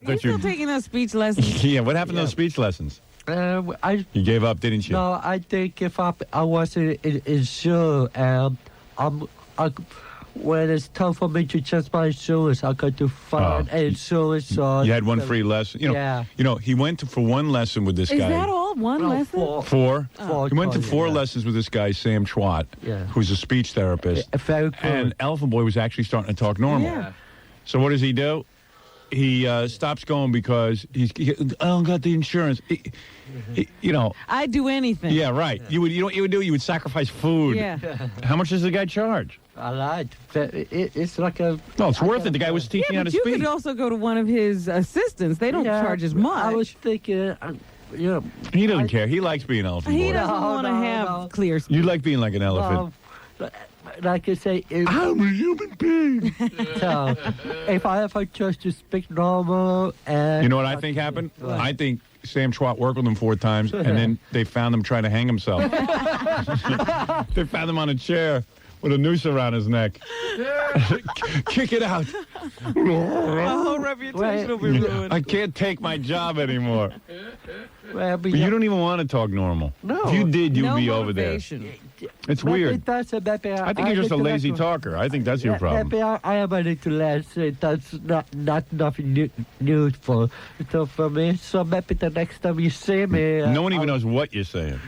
You're still taking those speech lessons? Yeah, what happened to those speech lessons? You gave up, didn't you? No, I think if I wasn't in school, when it's tough for me to change my insurance, I got to find insurance. You had one free lesson. He went for one lesson with this guy. Is that all? One lesson? Four. He went to four lessons with this guy, Sam Schwat, who's a speech therapist. Very good. And Elephant Boy was actually starting to talk normal. Yeah. So what does he do? He stops going because I don't got the insurance. I'd do anything. Yeah, right. You know what you would do? You would sacrifice food. Yeah. How much does the guy charge? I lied. It's like a... No, it's worth it. The guy was teaching how to you speak. could also go to one of his assistants. They don't charge as much. I was thinking, He doesn't care. He likes being Elephant Boy. He doesn't want to have clear speech. You like being like an elephant. Like I say, I'm a human being. So, if I ever just to speak normal and... You know what I think happened? I think Sam Schwat worked with him 4 times, and then they found him trying to hang himself. They found him on a chair with a noose around his neck. Kick it out. My whole reputation will be ruined. I can't take my job anymore. But you don't even want to talk normal. No. If you did, you'd No be over there. motivation. It's weird. I think you're just a lazy talker. I think that's your problem. Maybe I am a little lazy. That's not nothing useful. So for me, so maybe the next time you see me... No one even knows what you're saying.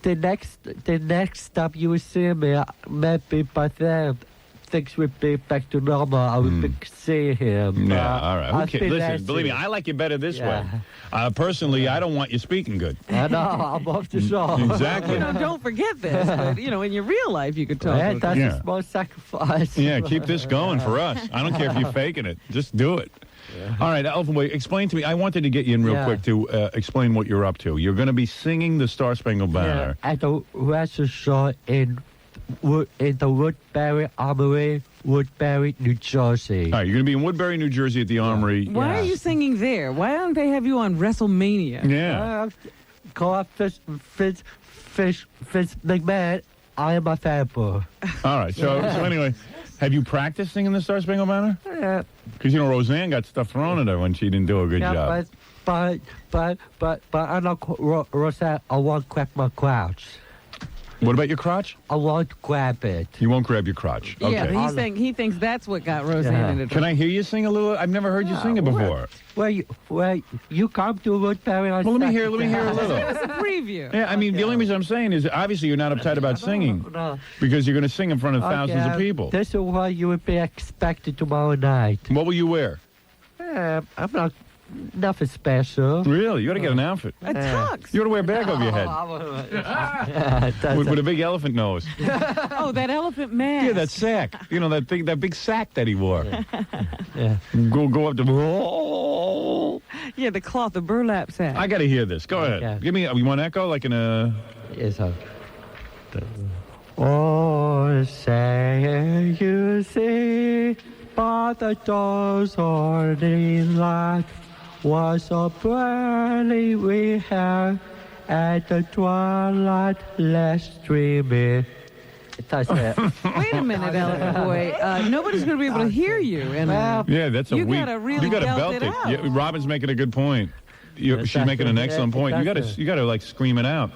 The next time you see me, maybe by then things would be back to normal. I would see him. Yeah, all right. Okay, listen, lazy. believe me, I like you better this way. Personally, I don't want you speaking good. I know, I'm off the show. Exactly. Don't forget this. But, in your real life, you could talk. Yeah, that's a small sacrifice. Yeah, keep this going for us. I don't care if you're faking it. Just do it. All right, Elephant Boy, explain to me. I wanted to get you in real quick to explain what you're up to. You're going to be singing the Star Spangled Banner. At the restaurant show in the Woodbury Armory, Woodbury, New Jersey. All right, you're going to be in Woodbury, New Jersey at the Armory. Why are you singing there? Why don't they have you on WrestleMania? Yeah. Call up Fitz McMahon. I am a fan boy. All right, so anyway, have you practiced singing the Star Spangled Banner? Yeah. Because, Roseanne got stuff thrown at her when she didn't do a good job. But I'm not Roseanne. I won't grab my crotch. What about your crotch? I won't grab it. You won't grab your crotch. Okay. Yeah, but he's saying he thinks that's what got Roseanne into trouble. Can I hear you sing a little? I've never heard you sing it before. Where you come to Woodbury on Well, let me hear a little. Give us a preview. Yeah, I mean, the only reason I'm saying is obviously you're not uptight about singing because you're going to sing in front of thousands of people. This is what you would be expected tomorrow night. What will you wear? I'm not nothing special. Really? You got to get an outfit. A tux. You got to wear a bag over your head with a big elephant nose. Oh, that elephant mask. Yeah, that sack. That big sack that he wore. Yeah. Go up to. Yeah, the cloth, the burlap sack. I got to hear this. Go ahead. Okay. Give me. You want echo like in a? Yes, sir. Oh, say you see, but the doors are in light. Was so brightly we have at the twilight last streaming. That's it. Wait a minute, Elephant Boy. Nobody's going to be able to hear you. And Yeah, that's a you weak. gotta really you got to belt belt it it. out. Yeah, Robin's making a good point. She's making an excellent point. You got to like scream it out.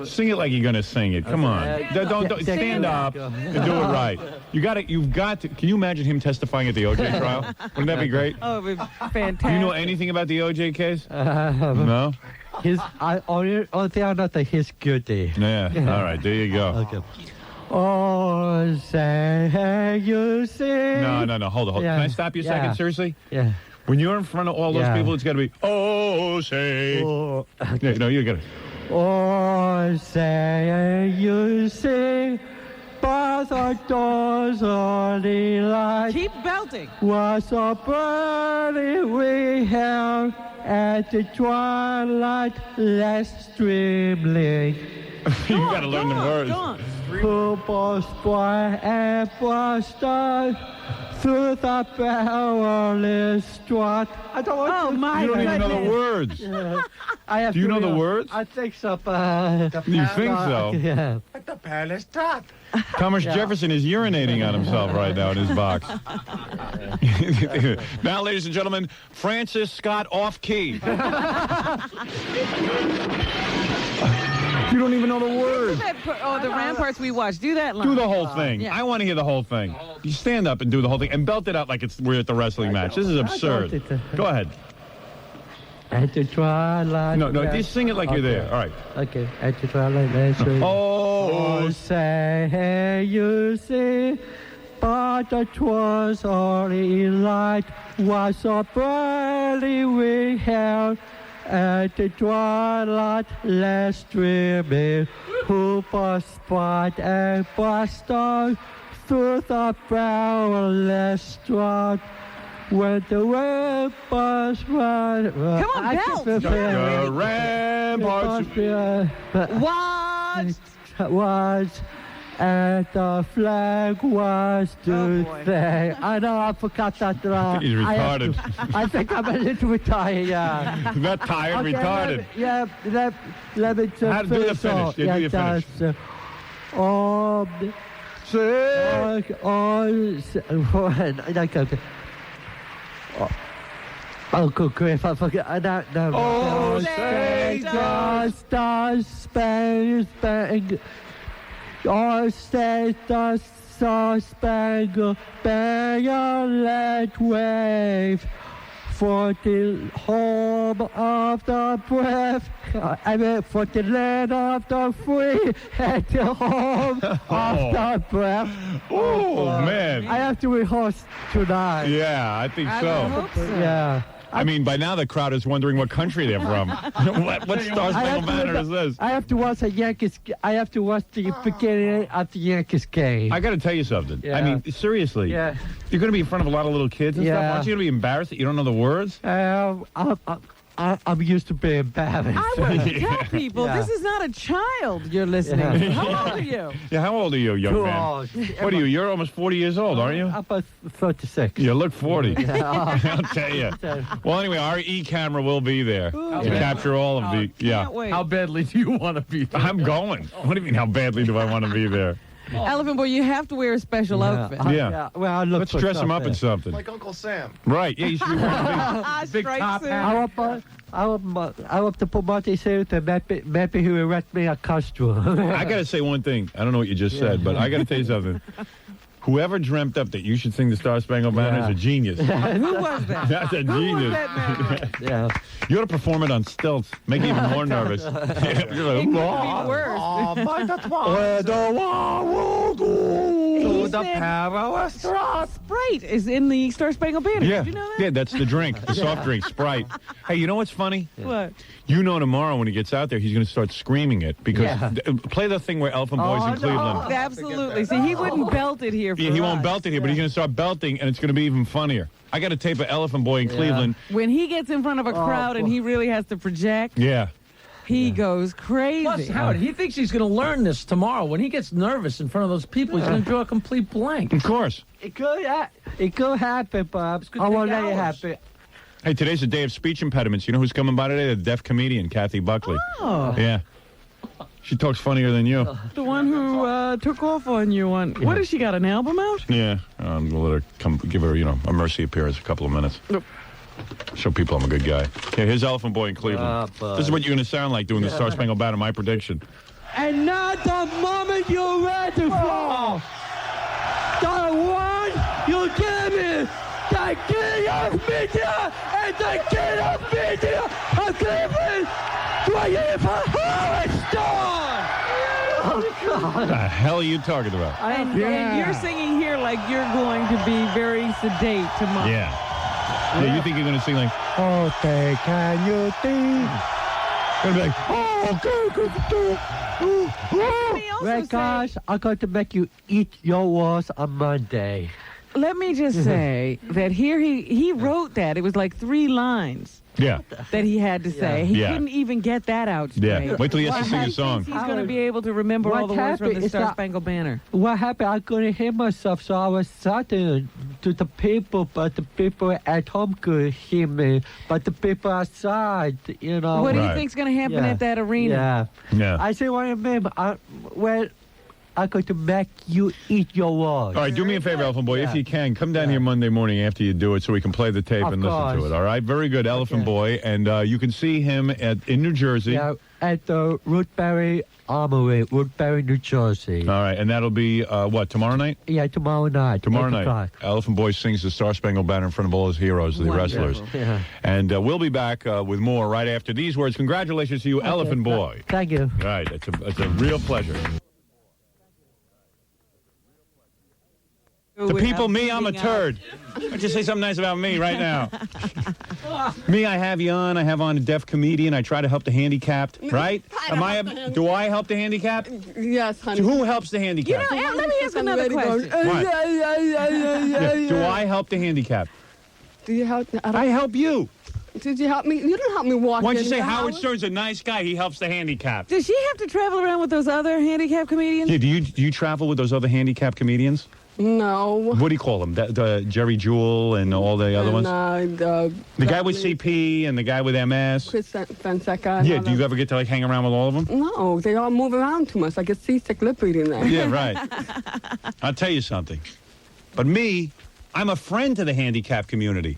Sing it like you're gonna sing it. Come on. Don't stand up and do it right. You've got to. Can you imagine him testifying at the OJ trial? Wouldn't that be great? Oh, it would be fantastic. Do you know anything about the OJ case? No. Only thing I know that he's guilty. Yeah. All right. There you go. Okay. Oh, say you see. No. Hold on. Yeah. Can I stop you a second? Seriously? Yeah. When you're in front of all those people, it's got to be, oh, say. Oh, Yeah, no, you got to. oh, say you see, but the doors only light. Keep belting. Was so burning we have at the twilight last streaming. You got to learn the words. Go on. who was born and was done through the perilous drought. I don't want Oh, to. my You don't even know the goodness. words. I have Do you to know the real- words? I think so. You think so? Yeah. The palace dot. Thomas Jefferson is urinating on himself right now in his box. Now, ladies and gentlemen, Francis Scott off key. You don't even know the words. The Ramparts we watched. Do that line. Do the whole thing. Yeah. I want to hear the whole thing. You stand up and do the whole thing and belt it out like we're at the wrestling match. This is absurd. Go ahead. At the twilight. No, just sing it like you're there. All right. Okay. At the twilight. Let's Oh, say you see, but it was only light, was so brightly we held. At the twilight, less dreaming, who was bright and burst on through the perilous drought. When the ramparts run, Come on, belt. the ramparts. What? Was and the flag was to boy. say. I know I forgot that. He's retarded. I think I'm a little retarded. Yeah. Not tired, Okay, retarded. Let me How to do the finish. Yeah, do your finish. Okay. Oh, good grief, I forget. I don't know. Oh, say does the Spanish oh, say the Star-Spangled Banner let wave for the home of the brave. I mean, for the land of the free and the home of the brave. Oh, man. I have to rehearse tonight. Yeah, I think I so. hope so. Yeah. I mean, by now the crowd is wondering what country they're from. what Star Spangled Banner is this? I have to watch the Yankees. I have to watch the beginning of the Yankees game. I got to tell you something. Yeah. I mean, seriously. Yeah. You're going to be in front of a lot of little kids and stuff. Yeah. Aren't you going to be embarrassed that you don't know the words? I'm used to being embarrassed. I want to tell people Yeah. this is not a child you're listening to. How old are you? Yeah, how old are you, young Too man? old. What are you? You're almost 40 years old, aren't you? I'm about 36. You look 40. I'll tell you. Well, anyway, our E-camera will be there to capture all of the... Yeah. Can't wait. How badly do you want to be there? I'm going. What do you mean, how badly do I want to be there? Elephant Boy, you have to wear a special outfit. Yeah. Well, I look Let's for dress him up in something. something. Like Uncle Sam. Right. Yeah, you should be wearing Big Striped top suit. hat. I want to put my suit and maybe he will erect me a costume. I got to say one thing. I don't know what you just said, but I got to tell you something. Whoever dreamt up that you should sing the Star Spangled Banner is a genius. Who was that? That's a Who was genius. that man? Yeah. You ought to perform it on stilts. Make it even more nervous. You're It like, could be worse. Oh, by the twas. He To the said perilous drought. Sprite is in the Star Spangled Banner. yeah, Did you know that? yeah, that's the drink, the soft drink, Sprite. Hey, you know what's funny? What? You know tomorrow when he gets out there, he's going to start screaming it because play the thing where Elephant Boy's in Cleveland. Absolutely. See, he wouldn't belt it here for Yeah, he won't us. belt it here, but he's going to start belting, and it's going to be even funnier. I got a tape of Elephant Boy in Cleveland. When he gets in front of a crowd and he really has to project, Yeah. he goes crazy. Plus, Howard, he thinks he's going to learn this tomorrow. When he gets nervous in front of those people, he's going to draw a complete blank. Of course. It could happen, Bob. gonna I won't take let it hours. happen. Hey, today's a day of speech impediments. You know who's coming by today? The deaf comedian, Kathy Buckley. Oh, Yeah. She talks funnier than you. the one who took off on you on. What has she got? An album out? Yeah. We'll let her come, give her, a mercy appearance a couple of minutes. Nope. Show people I'm a good guy. Okay, here's Elephant Boy in Cleveland. This is what you're going to sound like doing the Star Spangled Banner, my prediction. And now the moment you're ready for the one you give me, the king of media and the king of media of Cleveland, Dwayne Howard Stone! What the hell are you talking about? And you're singing here like you're going to be very sedate tomorrow. Yeah. Yeah, you think you're going to sing like, Oh, they can you think? gonna be like, oh, He also Red said, guys, I'm going to make you eat your words on Monday. let me just say that here he wrote that. It was like 3 lines Yeah. that he had to say. He Yeah. couldn't even get that out straight. Yeah. Wait till he has to sing a He song. thinks he's going to be able to remember all the What words from happened the is Star that- Spangled Banner. What happened? I couldn't hear myself, so I was shouting to the people, but the people at home could hear me. But the people outside, you know. What do you Right. think's going to happen Yeah. at that arena? Yeah. Yeah. I say, what I mean, well, I'm going to make you eat your words. All right, do me a favor, Elephant Boy. If Yeah. you can, come down here Monday morning after you do it so we can play the tape Of and listen to course. it, all right? Very good, Elephant Okay. Boy. And you can see him in New Jersey. Yeah, at the Woodbury Armory, Woodbury, New Jersey. All right, and that'll be, what, tomorrow night? Yeah, tomorrow night. Tomorrow 8 night. o'clock. Elephant Boy sings the Star Spangled Banner in front of all his heroes, the wrestlers. Yeah. And we'll be back with more right after these words. Congratulations to you, Elephant Boy. Thank you. All right, it's a real pleasure. The people, me, I'm a turd. Why don't you say something nice about me right now? Me, I have you on. I have on a deaf comedian. I try to help the handicapped, right? Do I help the handicapped? Yes, honey. So who helps the You handicapped? know, let me ask another question. What? Yeah. Do I help the handicapped? Do you help? I help you. Did you help me? You didn't help me walk. Why don't you in say here, Howard Stern's a nice guy? He helps the handicapped. Does she have to travel around with those other handicapped comedians? Yeah, do you travel with those other handicapped comedians? No. What do you call them? The Jerry Jewell and all the other ones? The guy with CP and the guy with MS. Chris Fonseca. and Yeah, all do you them. ever get to like hang around with all of them? No, they all move around too much. I get seasick lip reading there. Yeah, right. I'll tell you something. But me, I'm a friend to the handicapped community.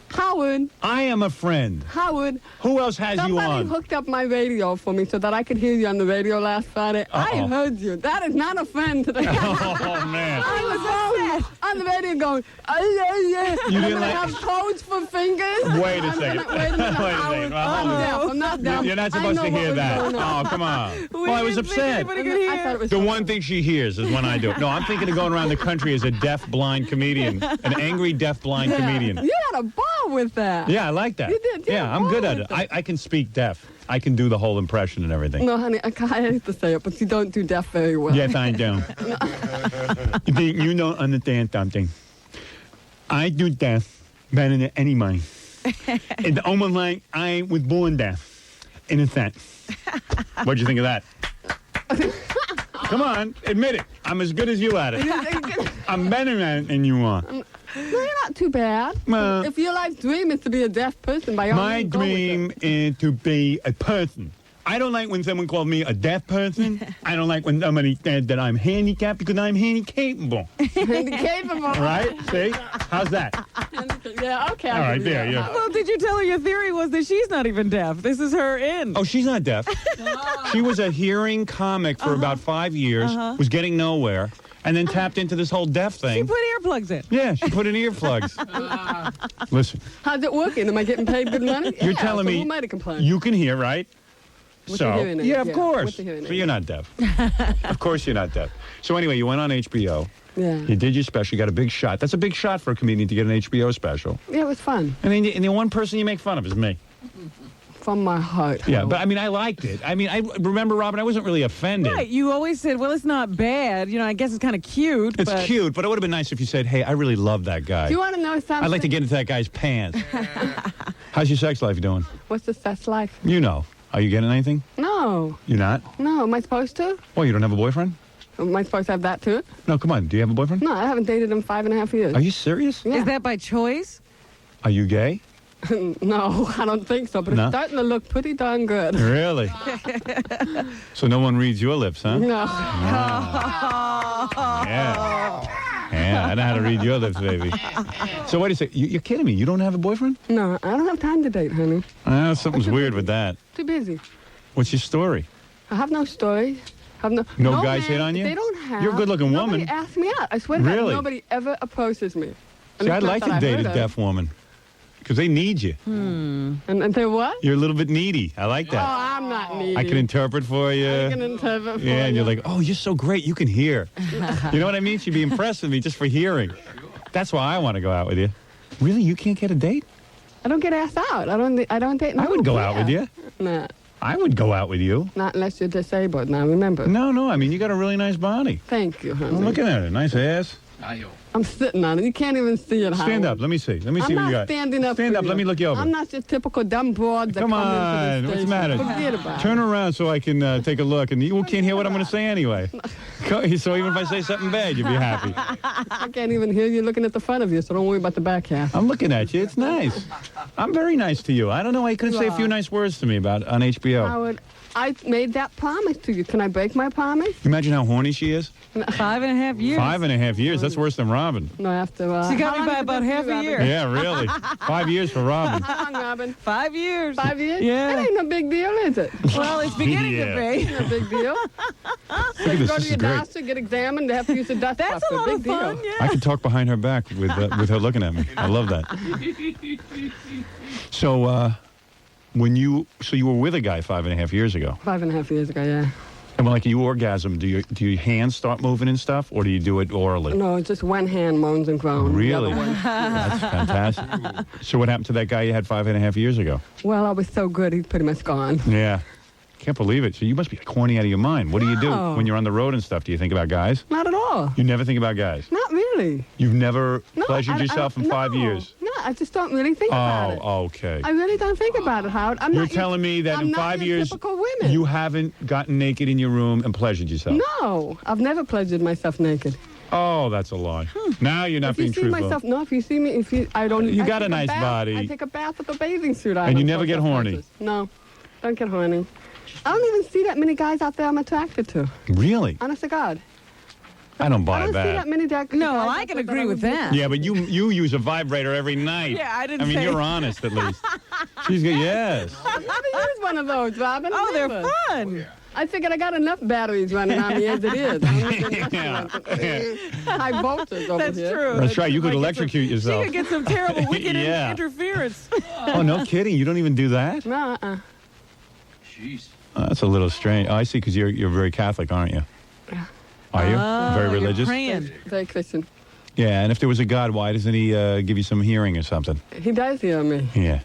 Howard, I am a friend. Howard. Who else has you Somebody on? hooked up my radio for me so that I could hear you on the radio last Friday. I heard you. That is not a friend to the Oh, man. I was on the radio going, yeah. You I'm didn't gonna like- have codes for fingers. Wait a second. Wait a minute. Wait a Howard, second. Well, I'm hold on. deaf. I'm not deaf. You're not I supposed know to what hear was that. going on. Oh, come on. We Well, I was didn't think upset. anybody could I thought hear. it was The one thing she hears is when I do it. No, I'm thinking of going around the country as a deaf-blind comedian, an angry deaf-blind comedian. You had a ball with that. Yeah, I like that. You did, Yeah, I'm good at it. I can speak deaf. I can do the whole impression and everything. No, honey, I hate to say it, but you don't do deaf very well. Yes, I do. You don't understand something. I do deaf better than anybody. It's almost like I was born deaf, in a sense. What'd you think of that? Come on, admit it. I'm as good as you at it. I'm better at it than you are. No, you're not too bad. Well, If your life dream is to be a deaf person, by all my means, go with it. dream is to be a person. I don't like when someone calls me a deaf person. I don't like when somebody says that I'm handicapped because I'm handicapable. Handicapable. Right? See? How's that? Yeah, okay. All right, there, yeah. Well, did you tell her your theory was that she's not even deaf? This is her in. Oh, she's not deaf. She was a hearing comic for about 5 years, was getting nowhere, and then tapped into this whole deaf She thing. put earplugs in. Yeah, she put in earplugs. Listen, How's it working? Am I getting paid good money? you're Yeah, telling so me who made a complaint? you can hear, right? With So, the hearing aid, yeah, of yeah, course. with the hearing So aid. you're not deaf. Of course you're not deaf. So anyway, you went on HBO. Yeah. You did your special. You got a big shot. That's a big shot for a comedian to get an HBO special. Yeah, it was fun. And then the one person you make fun of is me. From my heart. Yeah, but I mean, I liked it. I mean, I remember, Robin, I wasn't really offended. Right. You always said, well, it's not bad. You know, I guess it's kind of cute. It's but cute, but it would have been nice if you said, hey, I really love that guy. Do you want to know something? I'd like to get into that guy's pants. How's your sex life doing? What's the sex life? You know. Are you getting anything? No. You're not? No. Am I supposed to? Oh, you don't have a boyfriend? Am I supposed to have that too? No, come on. Do you have a boyfriend? No, I haven't dated in 5.5 years. Are you serious? Yeah. is that by choice? Are you gay? No, I don't think so, but No? it's starting to look pretty darn good. Really? So no one reads your lips, huh? No. Yeah. Yeah, I know how to read your lips, baby. So wait a second. You're kidding me. You don't have a boyfriend? No, I don't have time to date, honey. Something's weird with that. Too busy. What's your story? I have no story. Have no Guys man, hit on you? They don't have. You're a good-looking nobody woman. Asked me out. I swear to God, Really? nobody ever approaches me. And See, it's I'd not like that to I date heard a of. deaf woman because they need you. And they what? You're a little bit needy. I like Oh, that. I'm not needy. I can interpret for you. I can interpret for Yeah, and you. you're like, oh, you're so great. You can hear. You know what I mean? She'd be impressed with me just for hearing. That's why I want to go out with you. Really? You can't get a date? I don't get asked out. I don't date. I would go out with you. Nah, I would go out with you. not unless you're disabled. Now remember. No, I mean, you got a really nice body. Thank you, honey. I'm looking at it. Nice ass. I'm sitting on it. You can't even see it, Howard. Stand up. Let me see. Let me see I'm what you not got. standing up. Stand for up. you. Let me look you over. I'm not your typical dumb broad that Come come into on. the What's the station. matter? Forget about Turn it. around so I can take a look. And you can't hear what I'm going to say anyway. So even if I say something bad, you'll be happy. I can't even hear you looking at the front of you, so don't worry about the back half. I'm looking at you. It's nice. I'm very nice to you. I don't know why you couldn't say a few nice words to me on HBO. Howard, I made that promise to you. Can I break my promise? Imagine how horny she is. 5.5 years. 5.5 years. That's worse than Robin. No, after... She got how me long by has it about been half for you, a Robin? year. Yeah, really. 5 years for Robin. How long, Robin? 5 years. 5 years? Yeah. That ain't no big deal, is it? Well, it's beginning Yeah. to be. No big deal. Look at You this. go to This your is great. doctor, get examined, they have to use the dust That's a buster. lot Big of fun. deal. Yeah. I could talk behind her back with her looking at me. I love that. So, you were with a guy 5.5 years ago, 5.5 years ago, yeah. and when like you orgasm, do your hands start moving and stuff, or do you do it orally? No, just one hand moans and groans. the Really? other one- That's fantastic. So what happened to that guy you had 5.5 years ago? Well, I was so good, he's pretty much gone. Yeah. Can't believe it. So you must be corny out of your mind. What do you do No. when you're on the road and stuff? Do you think about guys? Not at all. You never think about guys. Not really. You've never No, pleasured I yourself in don't- 5 no. years. No, I just don't really think about it. Oh, okay. I really don't think about it, Howard. I'm You're not your- telling me that I'm in not 5 your years typical women. you haven't gotten naked in your room and pleasured yourself? No, I've never pleasured myself naked. Oh, that's a lie. Now you're not If you being see truthful. myself, no, if you see me, I don't. You I got a take nice bath- body. I take a bath with a bathing suit on. And you on never get social horny? places. No, don't get horny. I don't even see that many guys out there I'm attracted to. Really? Honest to God. I don't I buy don't see that that. many guys. No, well, out I can there agree I with would- that. Yeah, but you use a vibrator every night. Yeah, I didn't I mean, say- you're honest at least. She's good. Yes. I never used one of those, Robin. Oh, they're Never. fun. I figured I got enough batteries running on me as it is. High voltage over That's here. true. That's right. You could Might get electrocute some- yourself. She could get some terrible wicked Yeah. interference. Oh, no kidding. You don't even do that? No, That's a little strange. Oh, I see, because you're very Catholic, aren't you? Are you? Very You're religious? praying. Very Christian. Yeah, and if there was a God, why doesn't he give you some hearing or something? He does hear me. Yeah.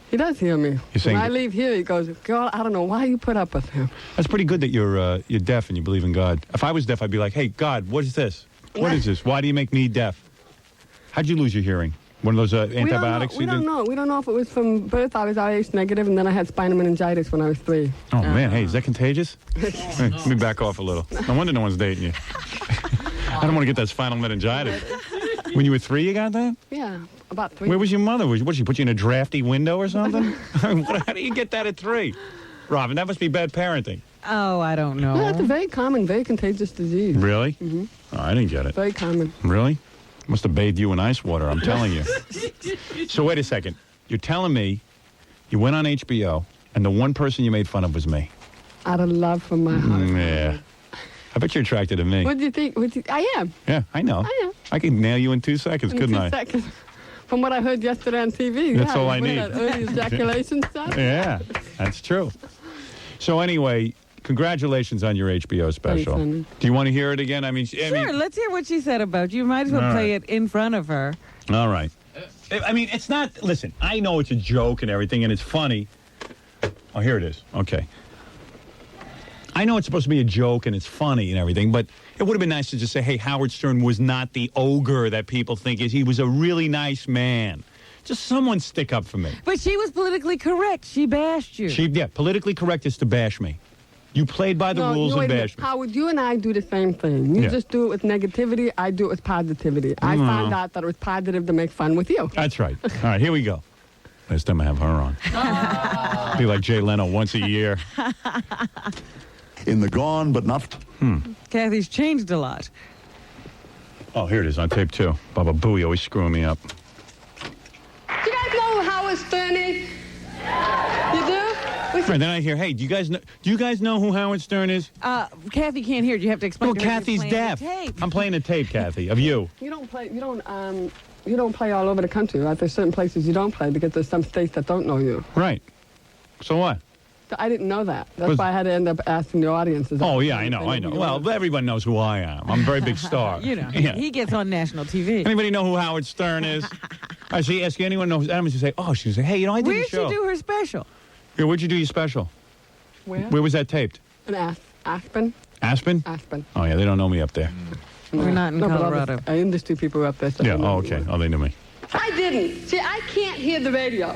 He does hear me. saying When I that- leave here, he goes, girl, I don't know why you put up with him. That's pretty good that you're deaf and you believe in God. If I was deaf, I'd be like, hey, God, what is this? What is this? Why do you make me deaf? How'd you lose your hearing? One of those antibiotics We you don't did? know. We don't know if it was from birth. I was RH negative, and then I had spinal meningitis when I was 3. Oh, man. Hey, is that contagious? Hey, let me back off a little. No wonder no one's dating you. I don't want to get that spinal meningitis. When you were 3, you got that? Yeah, about 3. Where was your mother? What, did she put you in a drafty window or something? How do you get that at 3? Robin, that must be bad parenting. Oh, I don't No, know. it's a very common, very contagious disease. Really? Mm-hmm. Oh, I didn't get it. Very common. Really? Must have bathed you in ice water, I'm telling you. So wait a second. You're telling me you went on HBO and the one person you made fun of was me. Out of love from my heart. Yeah. I bet you're attracted to me. What do you think? I am. Yeah, I know. I am. I could nail you in 2 seconds, In couldn't 2 I? seconds. From what I heard yesterday on TV. That's yeah, all I with need. That early ejaculation stuff. Yeah, that's true. So anyway, congratulations on your HBO special. honey. Do you want to hear it again? I mean, Sure, let's hear what she said about you. Might as well All play right. it in front of her. all right. I mean, it's not, listen, I know it's a joke and everything, and it's funny. Oh, here it is. Okay. I know it's supposed to be a joke and it's funny and everything, but it would have been nice to just say, hey, Howard Stern was not the ogre that people think is. He was a really nice man. Just someone stick up for me. But she was politically correct. She bashed you. Yeah, politically correct is to bash me. You played by the rules and wait a minute. bashed me. Howard, you and I do the same thing. You Yeah. just do it with negativity. I do it with positivity. I found out that it was positive to make fun with you. That's right. All right, here we go. Last time I have her on. Be like Jay Leno once a year. In the gone but not Kathy's changed a lot. Oh, here it is on tape 2. Baba Booey always screwing me up. Do you guys know who Howard Stern is? You do? Right, then I hear, hey, do you guys know who Howard Stern is? Kathy can't hear it. You have to explain No, to her you're Kathy's playing the deaf. tape. I'm playing a tape, Kathy, of you. You don't play all over the country, right? There's certain places you don't play because there's some states that don't know you. Right. So what? I didn't know that. That's Was- why I had to end up asking the audiences. Oh, yeah, I know. Well, everyone knows who I am. I'm a very big star. You know, Yeah. he gets on national TV. Anybody know who Howard Stern is? I see, ask anyone knows. I'm going to say, oh, she's say, hey, I did Where'd the she show. do her special? Yeah, where'd you do your special? Where? Where was that taped? In Aspen. Aspen? Aspen. Oh, yeah, they don't know me up there. We're not in No, but Colorado. industry people were up there. So Yeah. they Oh, knew. okay. Oh, they knew me. I didn't. See, I can't hear the radio.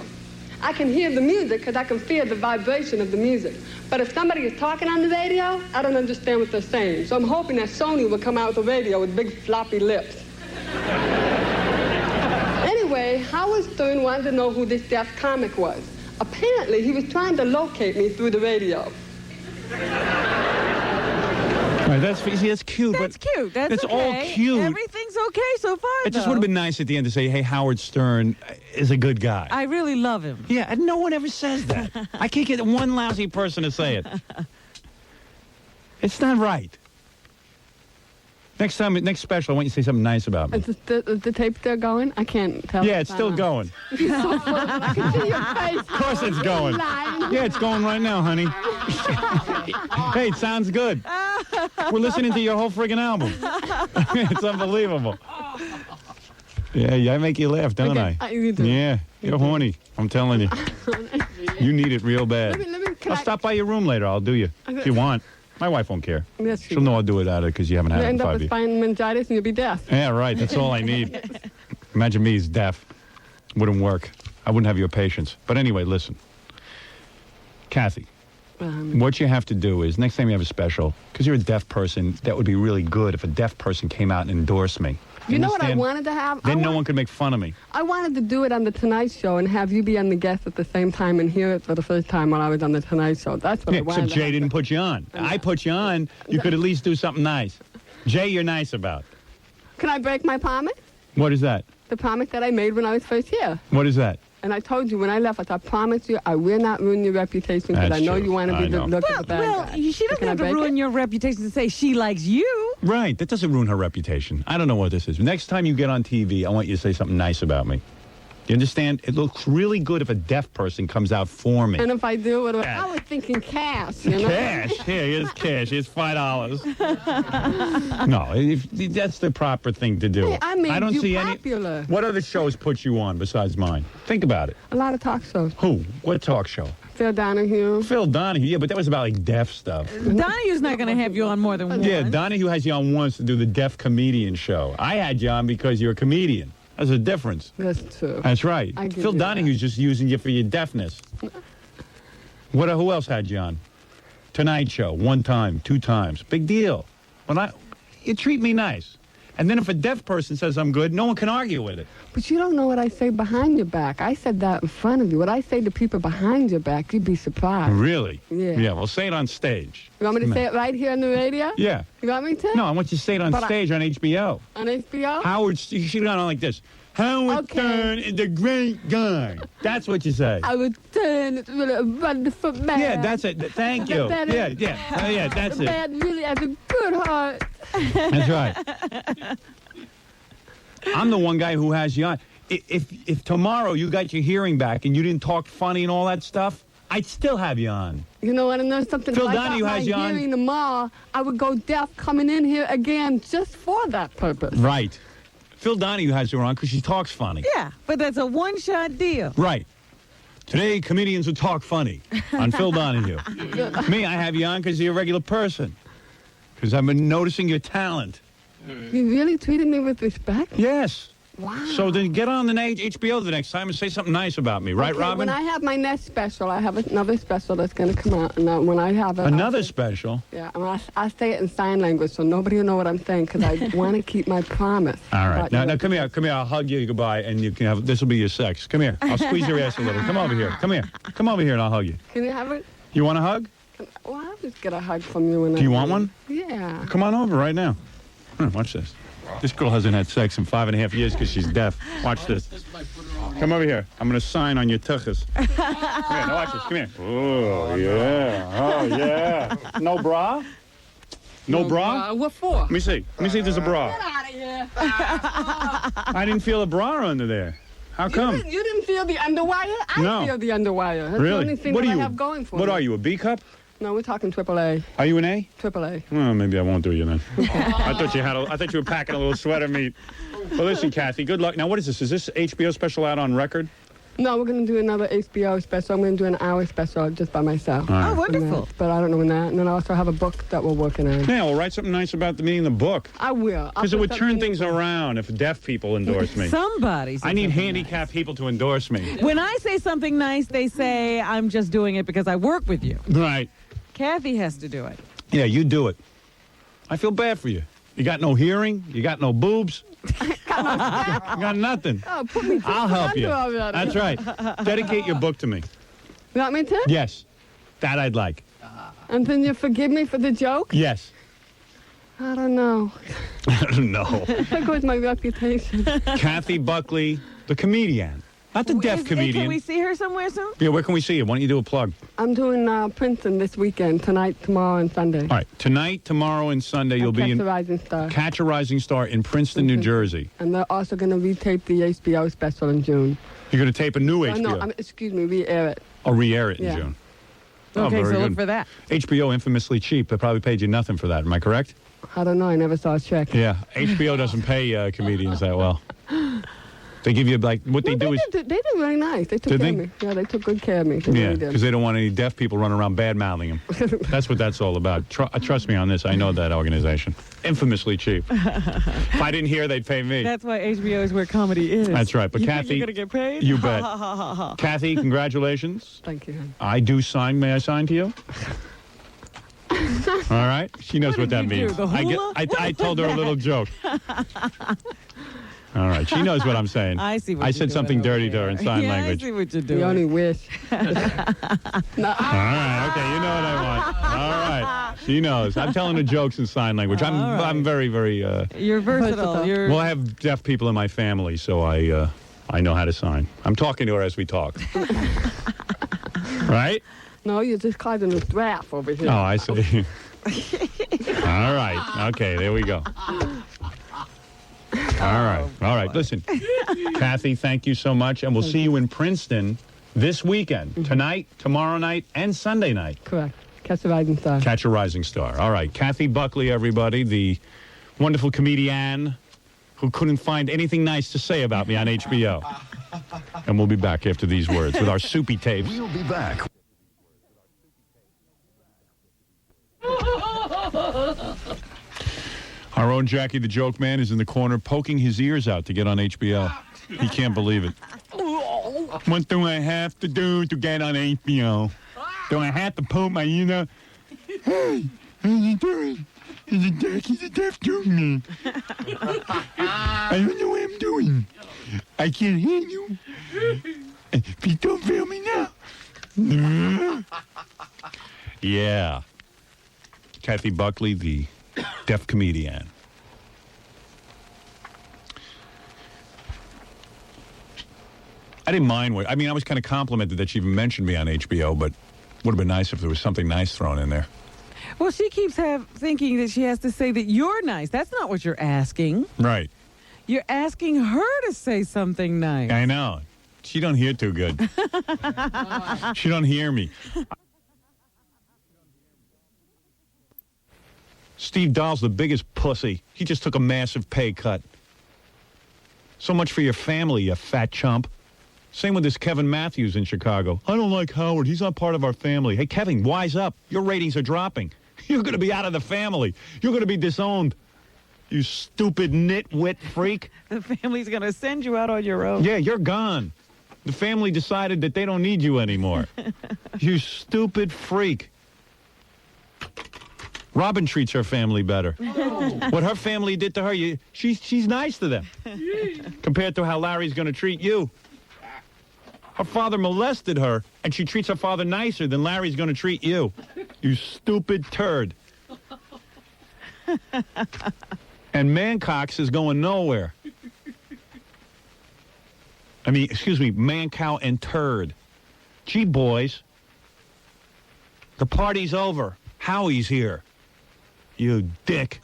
I can hear the music because I can feel the vibration of the music. But if somebody is talking on the radio, I don't understand what they're saying. So I'm hoping that Sony will come out with a radio with big floppy lips. Anyway, Howard Stern wanted to know who this deaf comic was. Apparently, he was trying to locate me through the radio. All right, that's cute. That's but cute. That's all okay. cute. Everything's okay so far, It just though. would have been nice at the end to say, "Hey, Howard Stern is a good guy." I really love him. Yeah, and no one ever says that. I can't get one lousy person to say it. It's not right. Next special, I want you to say something nice about me. Is the tape still going? I can't tell. Yeah, it's still going. I can see your face. Of course it's going. Lying. Yeah, it's going right now, honey. Hey, it sounds good. We're listening to your whole friggin' album. It's unbelievable. Yeah, I make you laugh, don't Okay, I? you do. Yeah, you're horny. I'm telling you. You need it real bad. Can I'll stop by your room later. I'll do you if you want. My wife won't care. Yes, she She'll know I'll do it at her because you haven't had You it in end up 5 with years. spinal meningitis and you'll be deaf. Yeah, right. That's all I need. Imagine me as deaf. Wouldn't work. I wouldn't have your patience. But anyway, listen. Kathy, what you have to do is, next time you have a special, because you're a deaf person, that would be really good if a deaf person came out and endorsed me. You know what I Understand? wanted to have? Then no one could make fun of me. I wanted to do it on The Tonight Show and have you be on the guest at the same time and hear it for the first time while I was on The Tonight Show. That's what Yeah, I wanted except to Jay have. didn't put you on. I put you on. You could at least do something nice. Jay, you're nice about. Can I break my promise? What is that? The promise that I made when I was first here. What is that? And I told you when I left, I promise you I will not ruin your reputation because That's I know true. you want to I be the know. look of the bad Well, guy. she doesn't Can I have to break ruin it? your reputation to say she likes you. Right. That doesn't ruin her reputation. I don't know what this is. Next time you get on TV, I want you to say something nice about me. You understand? It looks really good if a deaf person comes out for me. And if I do, I was thinking cash, you know? Cash. Here, here's cash. Here's $5. No, that's the proper thing to do. Hey, I made don't you see popular. any. What other shows put you on besides mine? Think about it. A lot of talk shows. Who? What talk show? Phil Donahue. Phil Donahue. Yeah, but that was about like deaf stuff. Donahue's not going to have you on more than one. Yeah, Donahue has you on once to do the deaf comedian show. I had you on because you're a comedian. There's a difference. That's true. That's right. I give Phil you Donahue's just using you for your deafness. Who else had you on? Tonight Show, 1 time, 2 times. Big deal. You treat me nice. And then if a deaf person says I'm good, no one can argue with it. But you don't know what I say behind your back. I said that in front of you. What I say to people behind your back, you'd be surprised. Really? Yeah. Yeah, well, say it on stage. You want me to say it right here on the radio? Yeah. You want me to? No, I want you to say it on But stage on HBO. On HBO? Howard, you should have gone on like this. Howard Okay. Stern is a great guy. That's what you say. I would turn it really a wonderful man. Yeah, that's it. Thank you. That is- Yeah, that's The it. man really has a good heart. That's right. I'm the one guy who has you on. If tomorrow you got your hearing back and you didn't talk funny and all that stuff, I'd still have you on. You know what? And there's something Phil like Donahue my has you on. hearing tomorrow. I would go deaf coming in here again just for that purpose. Right. Phil Donahue has you on because she talks funny. Yeah, but that's a one-shot deal. Right. Today, comedians who talk funny on Phil Donahue. Me, I have you on because you're a regular person. Because I've been noticing your talent. You really treated me with respect? Yes. Wow. So then get on the HBO the next time and say something nice about me. Right, Okay, Robin? When I have my next special, I have another special that's going to come out. And when I have it, Another I'll say- special? Yeah, and I say it in sign language so nobody will know what I'm saying because I want to keep my promise. All right. But, Now, you know, come here. Come here. I'll hug you goodbye, and you can have. This will be your sex. Come here. I'll squeeze your ass a little. Come over here. Come here. Come over here, and I'll hug you. Can you have it? You want a hug? Well, I'll just get a hug from you. Do you want one? Yeah. Come on over right now. Watch this. This girl hasn't had sex in 5.5 years because she's deaf. Watch this. Come over here. I'm going to sign on your tuchus. Come here. Now watch this. Come here. Oh, yeah. Oh, yeah. No bra? No bra? What for? Let me see. Let me see if there's a bra. Get out of here. I didn't feel a bra under there. How come? You didn't feel the underwire? I No. feel the underwire. That's the only Really? thing What that are I you? have going for What me. are you, a B cup? No, we're talking AAA. Are you an A? AAA. Well, maybe I won't do you then. I thought you were packing a little sweater meat. Well, listen, Kathy, good luck. Now, what is this? Is this HBO special out on record? No, we're going to do another HBO special. I'm going to do an hour special just by myself. All right. Oh, wonderful. But I don't know when that. And then I also have a book that we're working on. Yeah, well, write something nice about me in the book. I will. Because it would turn things around if deaf people endorse me. Somebody. I need handicapped people to endorse me. When I say something nice, they say I'm just doing it because I work with you. Right. Kathy has to do it. Yeah, you do it. I feel bad for you. You got no hearing. You got no boobs. You got nothing. Oh, put me I'll help you. all that. That's right. Dedicate your book to me. You want me to? Yes. That I'd like. And then you forgive me for the joke? Yes. I don't know. I don't know. There goes my reputation. Kathy Buckley, the comedian. Not the deaf comedian. Can we see her somewhere soon? Yeah, where can we see you? Why don't you do a plug? I'm doing Princeton this weekend, tonight, tomorrow, and Sunday. All right. Tonight, tomorrow, and Sunday, you'll be Catch in the Rising Star. Catch a Rising Star in Princeton, New Jersey. And they're also going to retape the HBO special in June. You're going to tape a new HBO. No, excuse me, re-air it. Or re-air it in Yeah. June. Okay, very so look good. for that. HBO, infamously cheap. They probably paid you nothing for that. Am I correct? I don't know, I never saw a check. Yeah. HBO doesn't pay comedians that well. They give you, like, what they do is... They did really nice. They took Did care they? of me. Yeah, they took good care of me. They Yeah, really because did. they don't want any deaf people running around bad-mouthing them. That's what that's all about. Trust me on this. I know that organization. Infamously cheap. If I didn't hear, they'd pay me. That's why HBO is where comedy is. That's right. But you Kathy... think you're going to get paid? You bet. Kathy, congratulations. Thank you. I do sign. May I sign to you? All right. She knows what, What that did you means. do, the hula? I told her a little joke. All right. She knows what I'm saying. I see what I you're said doing something over dirty to her in there. sign yeah, language. I see what you're You doing. only wish. All right. Okay. You know what I want. All right. She knows. I'm telling her jokes in sign language. I'm very, very. You're versatile. You're Well, I have deaf people in my family, so I know how to sign. I'm talking to her as we talk. Right? No, you're just causing a draft over here. Oh, I see. All right. Okay, there we go. All right. Listen, Kathy, thank you so much, and we'll see you in Princeton this weekend, tonight, tomorrow night, and Sunday night. Correct. Catch the Rising Star. Catch a Rising Star. All right. Kathy Buckley, everybody, the wonderful comedian who couldn't find anything nice to say about me on HBO. And we'll be back after these words with our soupy tapes. We'll be back. Our own Jackie the Joke Man is in the corner poking his ears out to get on HBO. He can't believe it. What do I have to do to get on HBO? Do I have to poke my ear out? Hey, how you doing? It's a Jackie's a deaf joke man. I don't know what I'm doing. I can't hear you. Please don't fail me now. Yeah. Kathy Buckley, the deaf comedian. I didn't mind what, I mean, I was kind of complimented that she even mentioned me on HBO, but would have been nice if there was something nice thrown in there. Well, she keeps thinking that she has to say that you're nice. That's not what you're asking. Right. You're asking her to say something nice. I know. She don't hear too good. She don't hear me. Steve Dahl's the biggest pussy. He just took a massive pay cut. So much for your family, you fat chump. Same with this Kevin Matthews in Chicago. I don't like Howard. He's not part of our family. Hey, Kevin, wise up. Your ratings are dropping. You're going to be out of the family. You're going to be disowned. You stupid nitwit freak. The family's going to send you out on your own. Yeah, you're gone. The family decided that they don't need you anymore. You stupid freak. Robin treats her family better. What her family did to her, she's nice to them. Compared to how Larry's going to treat you. Her father molested her, and she treats her father nicer than Larry's going to treat you. You stupid turd. And Mancox is going nowhere. I mean, excuse me, Mancow and turd. Gee, boys. The party's over. Howie's here. You dick.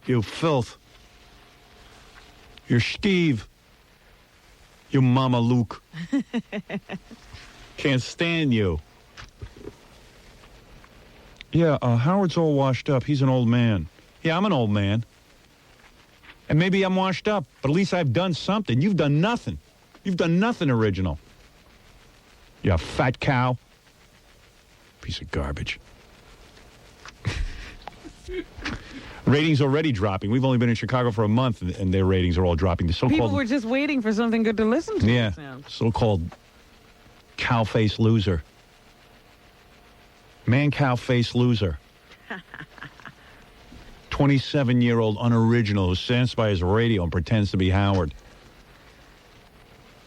You filth. You're Steve. You Mama Luke. Can't stand you. Yeah, Howard's all washed up. He's an old man. Yeah, I'm an old man. And maybe I'm washed up, but at least I've done something. You've done nothing. You've done nothing original. You fat cow. Piece of garbage. Ratings already dropping. We've only been in Chicago for a month, and their ratings are all dropping. The so-called People were just waiting for something good to listen to. yeah, so-called cow-face loser. Man cow-face loser. 27-year-old unoriginal who stands by his radio and pretends to be Howard.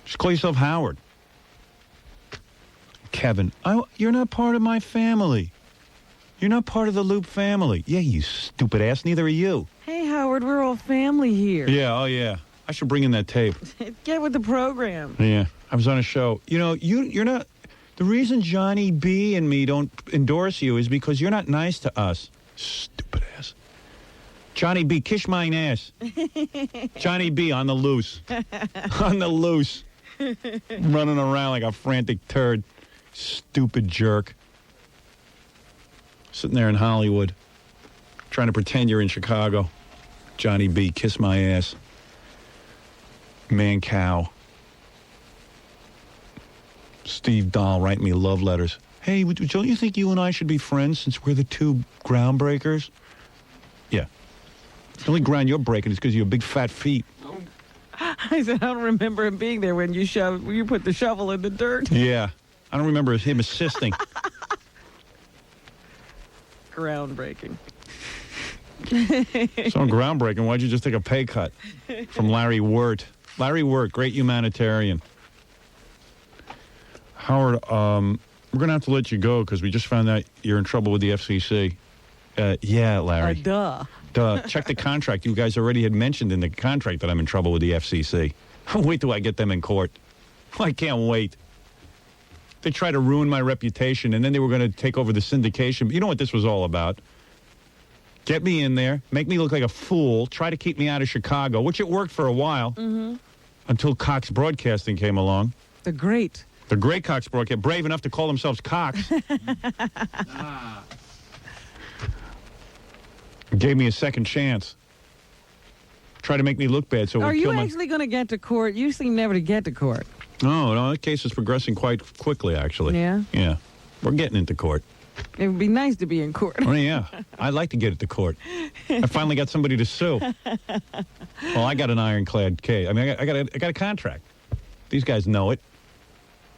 Just call yourself Howard. Kevin, you're not part of my family. You're not part of the Loop family. Yeah, you stupid ass. Neither are you. Hey, Howard, we're all family here. Yeah, oh yeah. I should bring in that tape. Get with the program. Yeah, I was on a show. You know, you're not... The reason Johnny B and me don't endorse you is because you're not nice to us. Stupid ass. Johnny B, kiss mine ass. Johnny B on the loose. On the loose. Running around like a frantic turd. Stupid jerk. Sitting there in Hollywood. Trying to pretend you're in Chicago. Johnny B, kiss my ass. Man cow. Steve Dahl writing me love letters. Hey, don't you think you and I should be friends since we're the two groundbreakers? Yeah. The only ground you're breaking is because you have big fat feet. I said, I don't remember him being there when you put the shovel in the dirt. Yeah. I don't remember him assisting. Groundbreaking. So groundbreaking. Why'd you just take a pay cut from Larry Wirt? Larry Wirt, great humanitarian. Howard, we're going to have to let you go because we just found out you're in trouble with the FCC. Yeah, Larry. Duh. Check the contract. You guys already had mentioned in the contract that I'm in trouble with the FCC. Wait till I get them in court. I can't wait. They tried to ruin my reputation, and then they were going to take over the syndication. You know what this was all about? Get me in there, make me look like a fool, try to keep me out of Chicago, which it worked for a while, until Cox Broadcasting came along. The great Cox Broadcasting, brave enough to call themselves Cox. Gave me a second chance. Tried to make me look bad, so it would Are you kill my... actually going to get to court? You seem never to get to court. No, that case is progressing quite quickly, actually. Yeah? Yeah. We're getting into court. It would be nice to be in court. Oh, yeah. I'd like to get it to court. I finally got somebody to sue. Well, I got an ironclad case. I mean, I got a contract. These guys know it.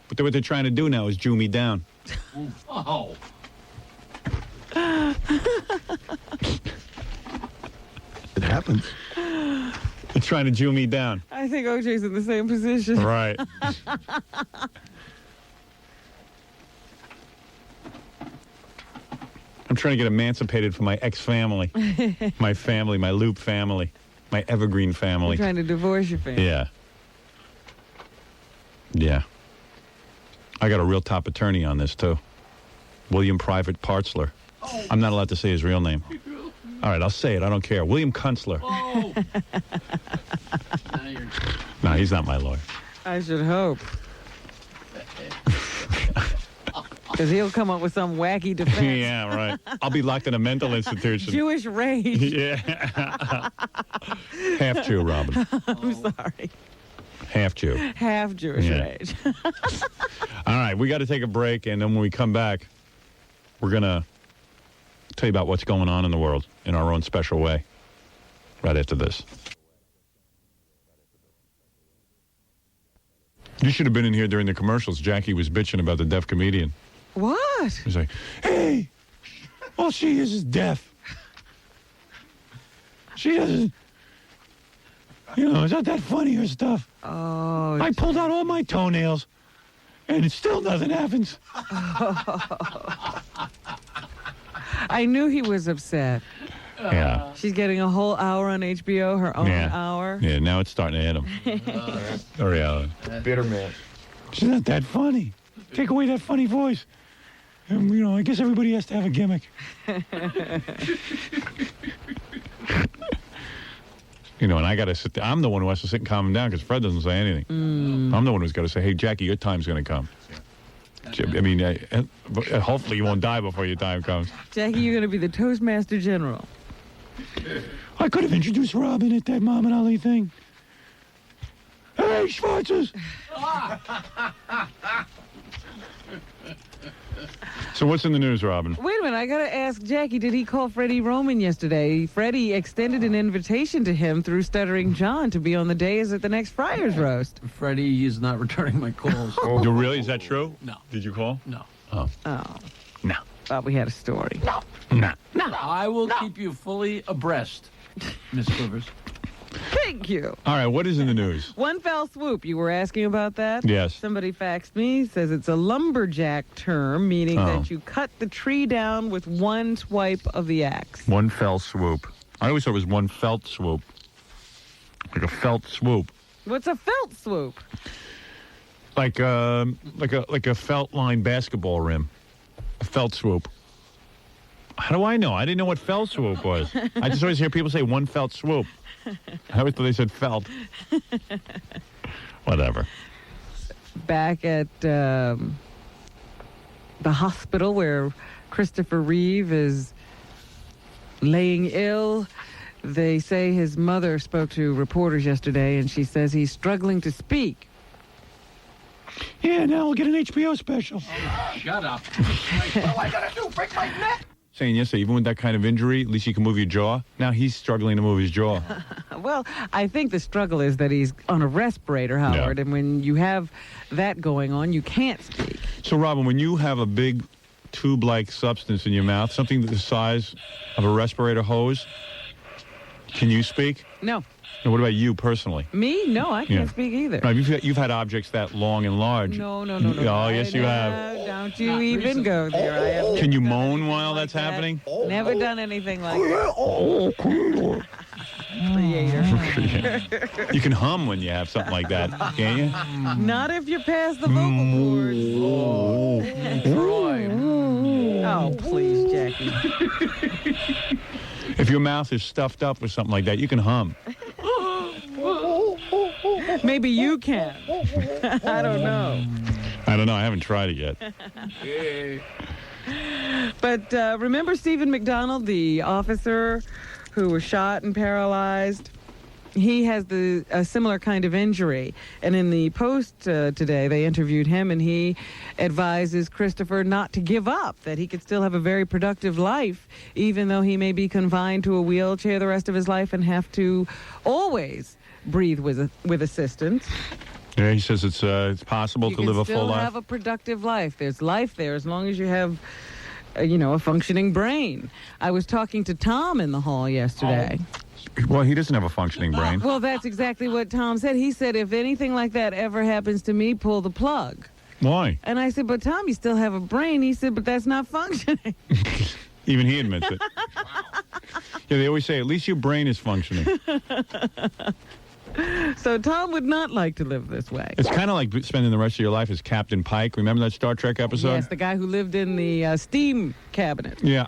But what they're trying to do now is Jew me down. Oh. It happens. They're trying to Jew me down. I think OJ's in the same position. Right. I'm trying to get emancipated from my ex-family. My family, my Loop family. My Evergreen family. You're trying to divorce your family. Yeah. Yeah. I got a real top attorney on this, too. William Private Partzler. Oh. I'm not allowed to say his real name. All right, I'll say it. I don't care. William Kunstler. Oh. No, he's not my lawyer. I should hope. Because he'll come up with some wacky defense. Yeah, right. I'll be locked in a mental institution. Jewish rage. Yeah. Half Jew, Robin. I'm sorry. Half Jew. Half Jewish rage. All right, we got to take a break, and then when we come back, we're going to tell you about what's going on in the world in our own special way right after this. You should have been in here during the commercials. Jackie was bitching about the deaf comedian. What? He's like, hey, all she is deaf. She doesn't, it's not that funny or stuff. Oh. I pulled out all my toenails, and it still nothing happens. I knew he was upset. Yeah. She's getting a whole hour on HBO, her own hour. Yeah, now it's starting to hit him. Hurry, Alan. Bitter man. She's not that funny. Take away that funny voice. And, I guess everybody has to have a gimmick. And I got to sit there. I'm the one who has to sit and calm him down because Fred doesn't say anything. I'm the one who's got to say, hey, Jackie, your time's going to come. I mean, hopefully you won't die before your time comes. Jackie, you're going to be the Toastmaster General. I could have introduced Robin at that Muhammad Ali thing. Hey, Hey, Schwarzes. So what's in the news, Robin? Wait a minute, I gotta ask Jackie, did he call Freddie Roman yesterday? Freddie extended an invitation to him through Stuttering John to be on the days at the next Friars Roast. Freddie is not returning my calls. Oh, really? Is that true? No. Did you call? No. Oh. Oh, No. thought we had a story. No. I will keep you fully abreast, Miss Quivers. Thank you. All right, what is in the news? One fell swoop. You were asking about that? Yes. Somebody faxed me, says it's a lumberjack term, meaning that you cut the tree down with one swipe of the axe. One fell swoop. I always thought it was one felt swoop. Like a felt swoop. What's a felt swoop? Like a felt line basketball rim. A felt swoop. How do I know? I didn't know what felt swoop was. I just always hear people say one felt swoop. I always thought they said felt. Whatever. Back at the hospital where Christopher Reeve is laying ill, they say his mother spoke to reporters yesterday, and she says he's struggling to speak. Yeah, now we'll get an HBO special. Shut up. Saying yesterday, even with that kind of injury, at least you can move your jaw. Now he's struggling to move his jaw. Well, I think the struggle is that he's on a respirator, Howard, and when you have that going on, you can't speak. So, Robin, when you have a big tube-like substance in your mouth, something the size of a respirator hose, can you speak? No. And what about you personally? Me? No, I can't speak either. No, you've had objects that long and large. No. Oh, yes, you have. Don't you even go there. I have Can you moan while that's happening? never done anything like that. Creator. You can hum when you have something like that, can't you? Not if you're past the vocal cords. Troy. Oh, please, Jackie. If your mouth is stuffed up with something like that, you can hum. Maybe you can. I don't know. I don't know. I haven't tried it yet. But remember Stephen McDonald, the officer who was shot and paralyzed? He has a similar kind of injury. And in the Post today, they interviewed him, and he advises Christopher not to give up, that he could still have a very productive life, even though he may be confined to a wheelchair the rest of his life and have to always breathe with assistance. Yeah, he says it's possible to live a full You can still life. have a productive life. There's life there as long as you have, a functioning brain. I was talking to Tom in the hall yesterday. Well, he doesn't have a functioning brain. Well, that's exactly what Tom said. He said, if anything like that ever happens to me, pull the plug. Why? And I said, but Tom, you still have a brain. He said, but that's not functioning. Even he admits it. Yeah, they always say, at least your brain is functioning. So Tom would not like to live this way. It's kind of like spending the rest of your life as Captain Pike. Remember that Star Trek episode? Yes, the guy who lived in the steam cabinet. Yeah,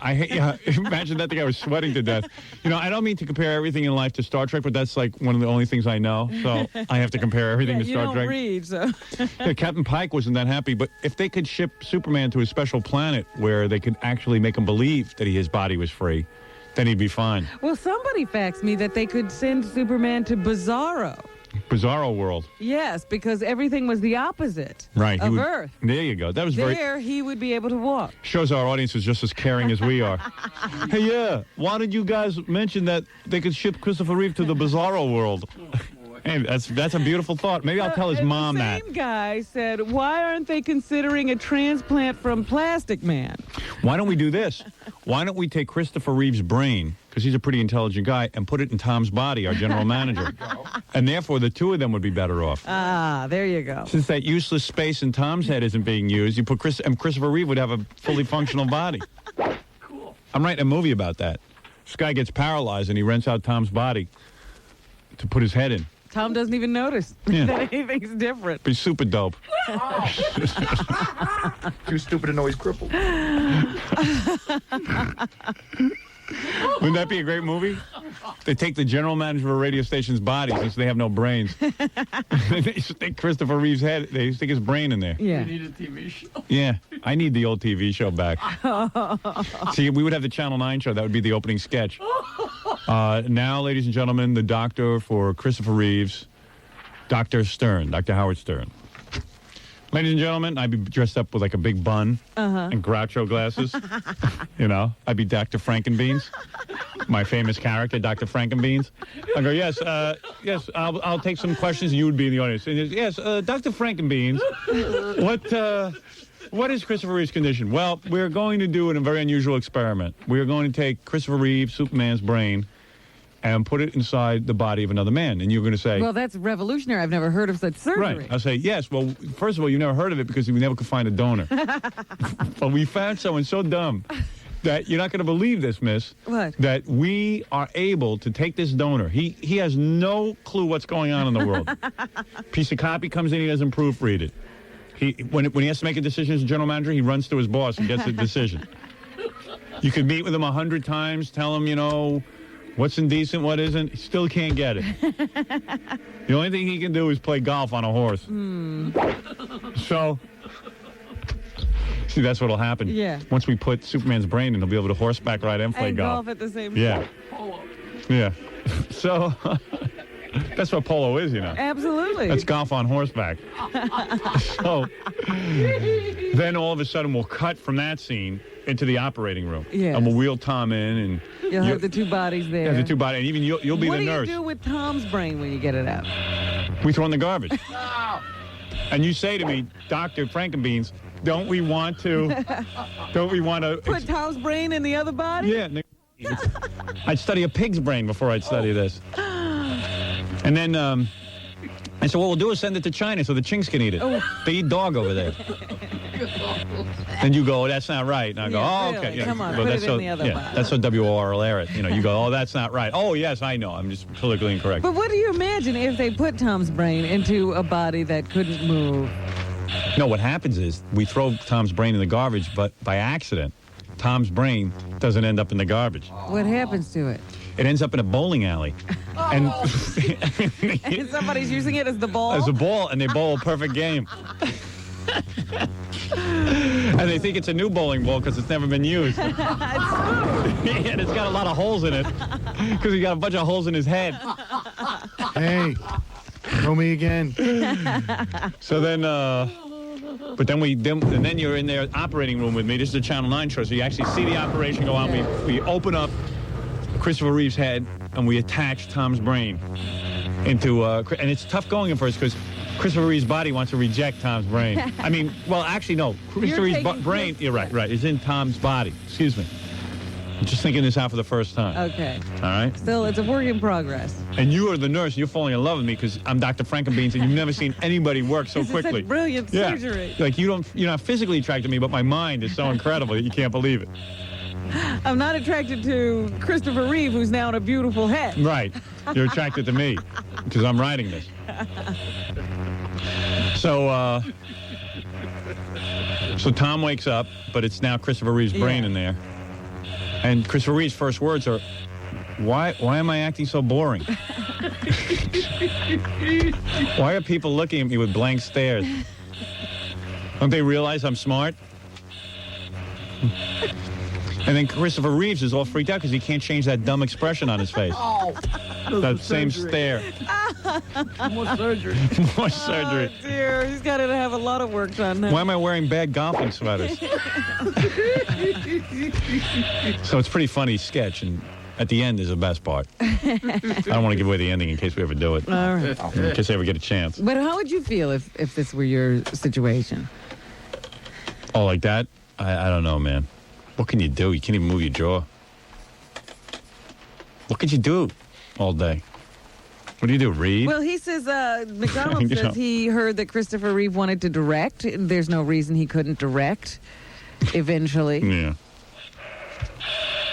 imagine that. The guy was sweating to death. I don't mean to compare everything in life to Star Trek, but that's like one of the only things I know. So I have to compare everything to Star you don't Trek. read, so. Yeah, Captain Pike wasn't that happy, but if they could ship Superman to a special planet where they could actually make him believe that his body was free, then he'd be fine. Well, somebody faxed me that they could send Superman to Bizarro. Bizarro world. Yes, because everything was the opposite Right. of Earth. There you go. That was There, he would be able to walk. shows our audience is just as caring as we are. Hey, yeah, why did you guys mention that they could ship Christopher Reeve to the Bizarro world? Hey, that's a beautiful thought. Maybe I'll tell his And mom the that. same guy said, why aren't they considering a transplant from Plastic Man? Why don't we do this? Why don't we take Christopher Reeve's brain, because he's a pretty intelligent guy, and put it in Tom's body, our general manager? And therefore, the two of them would be better off. Ah, there you go. Since that useless space in Tom's head isn't being used, you put Christopher Reeve would have a fully functional body. Cool. I'm writing a movie about that. This guy gets paralyzed, and he rents out Tom's body to put his head in. Tom doesn't even notice that anything's different. Be super dope. Too stupid to know he's crippled. Wouldn't that be a great movie? They take the general manager of a radio station's body since they have no brains. They stick Christopher Reeve's head, they stick his brain in there. Yeah. You need a TV show. Yeah, I need the old TV show back. See, we would have the Channel 9 show. That would be the opening sketch. Now, ladies and gentlemen, the doctor for Christopher Reeves Dr. Stern, Dr. Howard Stern. Ladies and gentlemen, I'd be dressed up with like a big bun and Groucho glasses. You know, I'd be Dr. Frankenbeans, my famous character, Dr. Frankenbeans. I go, yes, I'll take some questions. You would be in the audience. And yes, Dr. Frankenbeans, what is Christopher Reeve's condition? Well, we're going to do a very unusual experiment. We are going to take Christopher Reeve, Superman's brain, and put it inside the body of another man. And you're going to say... Well, that's revolutionary. I've never heard of such surgery. Right. I'll say, yes. Well, first of all, you never heard of it because we never could find a donor. But we found someone so dumb that you're not going to believe this, miss. What? That we are able to take this donor. He has no clue what's going on in the world. Piece of copy comes in, he doesn't proofread it. When he has to make a decision as a general manager, he runs to his boss and gets the decision. You could meet with him 100 times, tell him, you know... what's indecent, what isn't, he still can't get it. The only thing he can do is play golf on a horse. So, see, that's what'll happen. Yeah. Once we put Superman's brain in, he'll be able to horseback ride and play golf. at the same time. Yeah. Yeah. So, that's what polo is, you know. Absolutely. That's golf on horseback. So, then all of a sudden we'll cut from that scene into the operating room. Yes. And we'll wheel Tom in and... You'll have the two bodies there. Yeah, the two bodies. And even you'll be the nurse. What do you do with Tom's brain when you get it out? We throw in the garbage. And you say to me, Dr. Frankenbeans, don't we want to... Put Tom's brain in the other body? Yeah. I'd study a pig's brain before I'd study this. And then... and so what we'll do is send it to China so the Chinks can eat it. Oh. They eat dog over there. And you go, that's not right. And I go, Yeah, oh, really? okay. Yeah. Come on, Well, put that's it so, in the other box. That's so WORL it. You go, oh, that's not right. Oh, yes, I know. I'm just politically incorrect. But what do you imagine if they put Tom's brain into a body that couldn't move? No, what happens is we throw Tom's brain in the garbage, but by accident, Tom's brain doesn't end up in the garbage. What happens to it? It ends up in a bowling alley. And And somebody's using it as the ball? as a ball, and they bowl a perfect game. And they think it's a new bowling ball because it's never been used. And it's got a lot of holes in it because he got a bunch of holes in his head. Hey, throw me again. So then, but then and then you're in their operating room with me. This is a Channel 9 show, so you actually see the operation go on. We open up Christopher Reeve's head and we attach Tom's brain into, and it's tough going at first because Christopher Reeve's body wants to reject Tom's brain. I mean, well, actually, no. Christopher Reeve's brain, you're right, is in Tom's body. Excuse me. I'm just thinking this out for the first time. Okay. All right? Still, it's a work in progress. And you are the nurse, and you're falling in love with me because I'm Dr. Frankenbeans, and you've never seen anybody work so This is quickly. such brilliant surgery. Like, you're not physically attracted to me, but my mind is so incredible that you can't believe it. I'm not attracted to Christopher Reeve, who's now in a beautiful head. Right. You're attracted to me because I'm writing this. So, so Tom wakes up, but it's now Christopher Reeve's brain in there. And Christopher Reeve's first words are, why am I acting so boring? Why are people looking at me with blank stares? Don't they realize I'm smart? And then Christopher Reeves is all freaked out because he can't change that dumb expression on his face. That same stare. More surgery. More surgery. Oh, dear. He's got to have a lot of work done now. Why am I wearing bad golfing sweaters? So it's a pretty funny sketch, and at the end is the best part. I don't want to give away the ending in case we ever do it. All right. In case I ever get a chance. But how would you feel if this were your situation? Oh, like that? I don't know, man. What can you do? You can't even move your jaw. What could you do all day? What do you do, read? Well, he says, McDonald says he heard that Christopher Reeve wanted to direct. There's no reason he couldn't direct eventually. Yeah.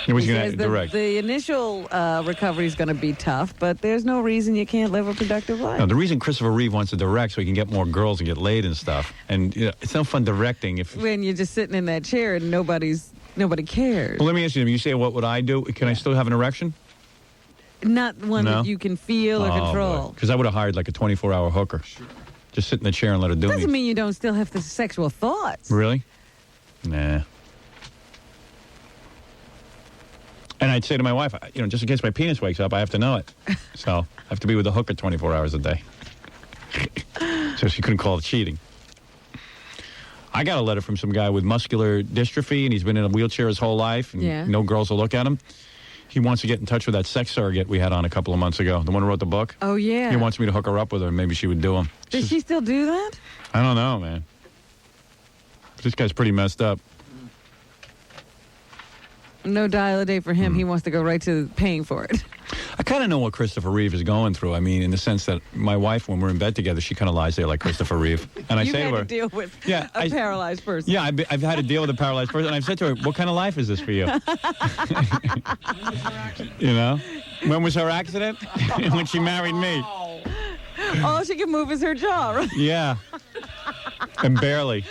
Who's going to direct? The initial recovery is going to be tough, but there's no reason you can't live a productive life. No, the reason Christopher Reeve wants to direct so he can get more girls and get laid and stuff. And it's no fun directing if... When you're just sitting in that chair and nobody cares. Well, let me ask you, you say, what would I do? Can I still have an erection? Not one that you can feel or control. Because I would have hired like a 24-hour hooker. Just sit in the chair and let her do Doesn't mean you don't still have the sexual thoughts. Really? Nah. And I'd say to my wife, just in case my penis wakes up, I have to know it. So I have to be with the hooker 24 hours a day. So she couldn't call it cheating. I got a letter from some guy with muscular dystrophy, and he's been in a wheelchair his whole life, and no girls will look at him. He wants to get in touch with that sex surrogate we had on a couple of months ago, the one who wrote the book. Oh, yeah. He wants me to hook her up with her, and maybe she would do him. Does she still do that? I don't know, man. This guy's pretty messed up. No dial a day for him. He wants to go right to paying for it. I kind of know what Christopher Reeve is going through. I mean, in the sense that my wife, when we're in bed together, she kind of lies there like Christopher Reeve. And I You've say had to her, to deal with Yeah, a paralyzed person. yeah, I've had to deal with a paralyzed person. And I've said to her, what kind of life is this for you? You know? When was her accident? When she married me. All she can move is her jaw, right? Yeah. And barely.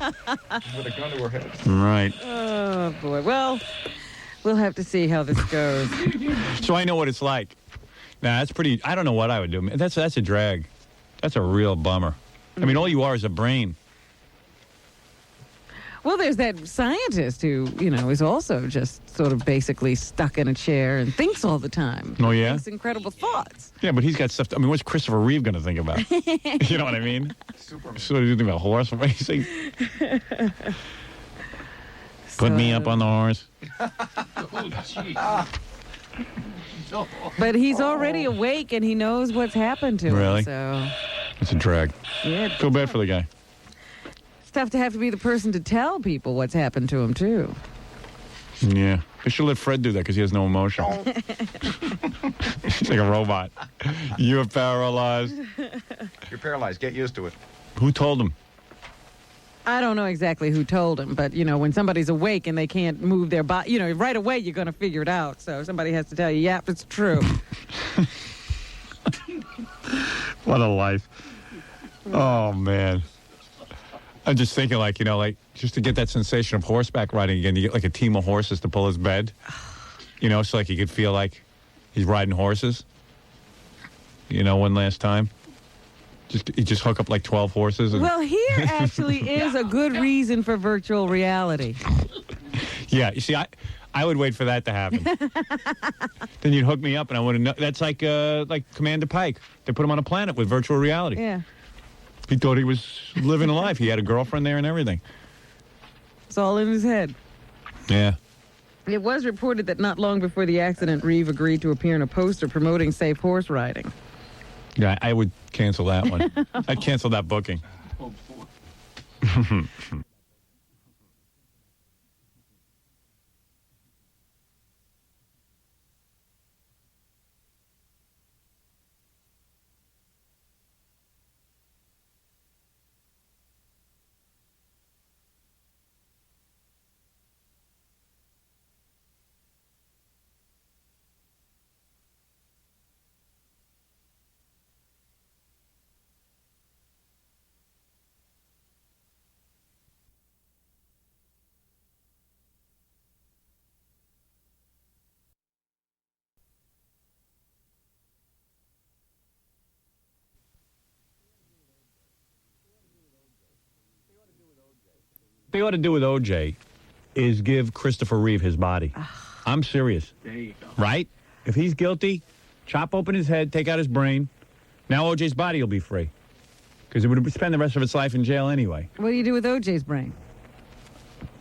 With a gun to her head. Right. Oh, boy. Well, we'll have to see how this goes. So I know what it's like. Nah, that's pretty, I don't know what I would do. That's a drag. That's a real bummer. I mean, all you are is a brain. Well, there's that scientist who, is also just sort of basically stuck in a chair and thinks all the time. Oh, yeah? Thinks incredible thoughts. Yeah, but he's got stuff. I mean, what's Christopher Reeve going to think about? You know what I mean? Superman. So you think about horse racing? Put me up on the horse. But he's already awake and he knows what's happened to him. Really? So It's a drag. Yeah. Feel bad for the guy. It's tough to have to be the person to tell people what's happened to him, too. Yeah. They should let Fred do that because he has no emotion. He's like a robot. You're paralyzed. You're paralyzed. Get used to it. Who told him? I don't know exactly who told him, but, when somebody's awake and they can't move their body, right away you're going to figure it out. So somebody has to tell you, yep, it's true. What a life. Oh, man. I'm just thinking, just to get that sensation of horseback riding again, you get like a team of horses to pull his bed. So like you could feel like he's riding horses. One last time. Just hook up like 12 horses. Well, here actually is a good reason for virtual reality. Yeah, you see, I would wait for that to happen. Then you'd hook me up and I wouldn't know. That's like Commander Pike. They put him on a planet with virtual reality. Yeah. He thought he was living a life. He had a girlfriend there and everything. It's all in his head. Yeah. It was reported that not long before the accident, Reeve agreed to appear in a poster promoting safe horse riding. Yeah, I would cancel that one. I'd cancel that booking. They ought to do with OJ is give Christopher Reeve his body. I'm serious. There you go. Right? If he's guilty, chop open his head, take out his brain. Now OJ's body will be free. Because it would spend the rest of its life in jail anyway. What do you do with OJ's brain?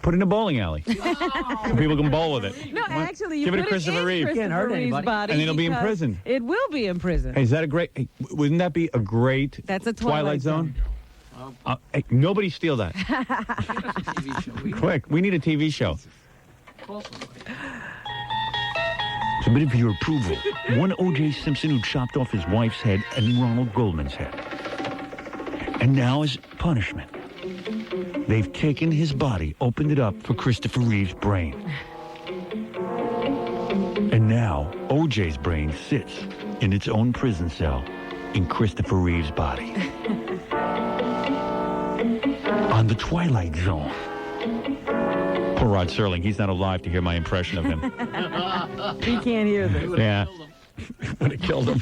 Put it in a bowling alley. So people can bowl with it. No, actually, you Give it to put Christopher it in Reeve. Christopher Can't hurt Reeve's anybody. body And it'll be in because prison. It will be in prison. Hey, is that a great... Hey, wouldn't that be a great That's a Twilight Zone? Hey, nobody steal that. Quick, we need a TV show. Submitted for your approval. One O.J. Simpson who chopped off his wife's head and Ronald Goldman's head. And now as punishment, they've taken his body, opened it up for Christopher Reeve's brain. And now O.J.'s brain sits in its own prison cell in Christopher Reeve's body. On the Twilight Zone. Poor Rod Serling. He's not alive to hear my impression of him. He can't hear this. Yeah. Would have killed him.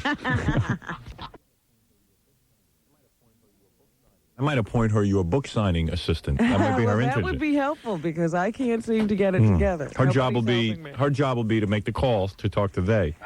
I might appoint her your book signing assistant. That might be her That internship. would be helpful because I can't seem to get it together. Her Nobody's job will be helping me. to make the calls to talk to they.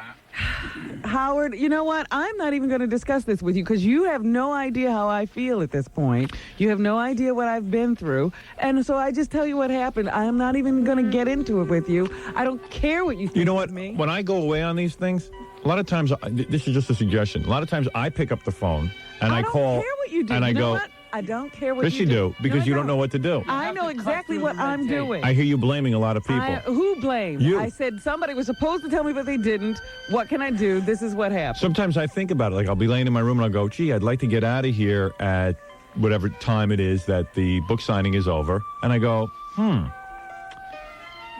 Howard, you know what? I'm not even going to discuss this with you because you have no idea how I feel at this point. You have no idea what I've been through. And so I just tell you what happened. I'm not even going to get into it with you. I don't care what you think You know what? of me. When I go away on these things, a lot of times, this is just a suggestion. A lot of times I pick up the phone and I call. I don't care what you do. And I You know go, what? I don't care what yes, you do. because No, I you don't know what to do. I know exactly what I'm doing. I hear you blaming a lot of people. Who blamed? You. I said somebody was supposed to tell me, but they didn't. What can I do? This is what happened. Sometimes I think about it. Like, I'll be laying in my room and I'll go, gee, I'd like to get out of here at whatever time it is that the book signing is over. And I go,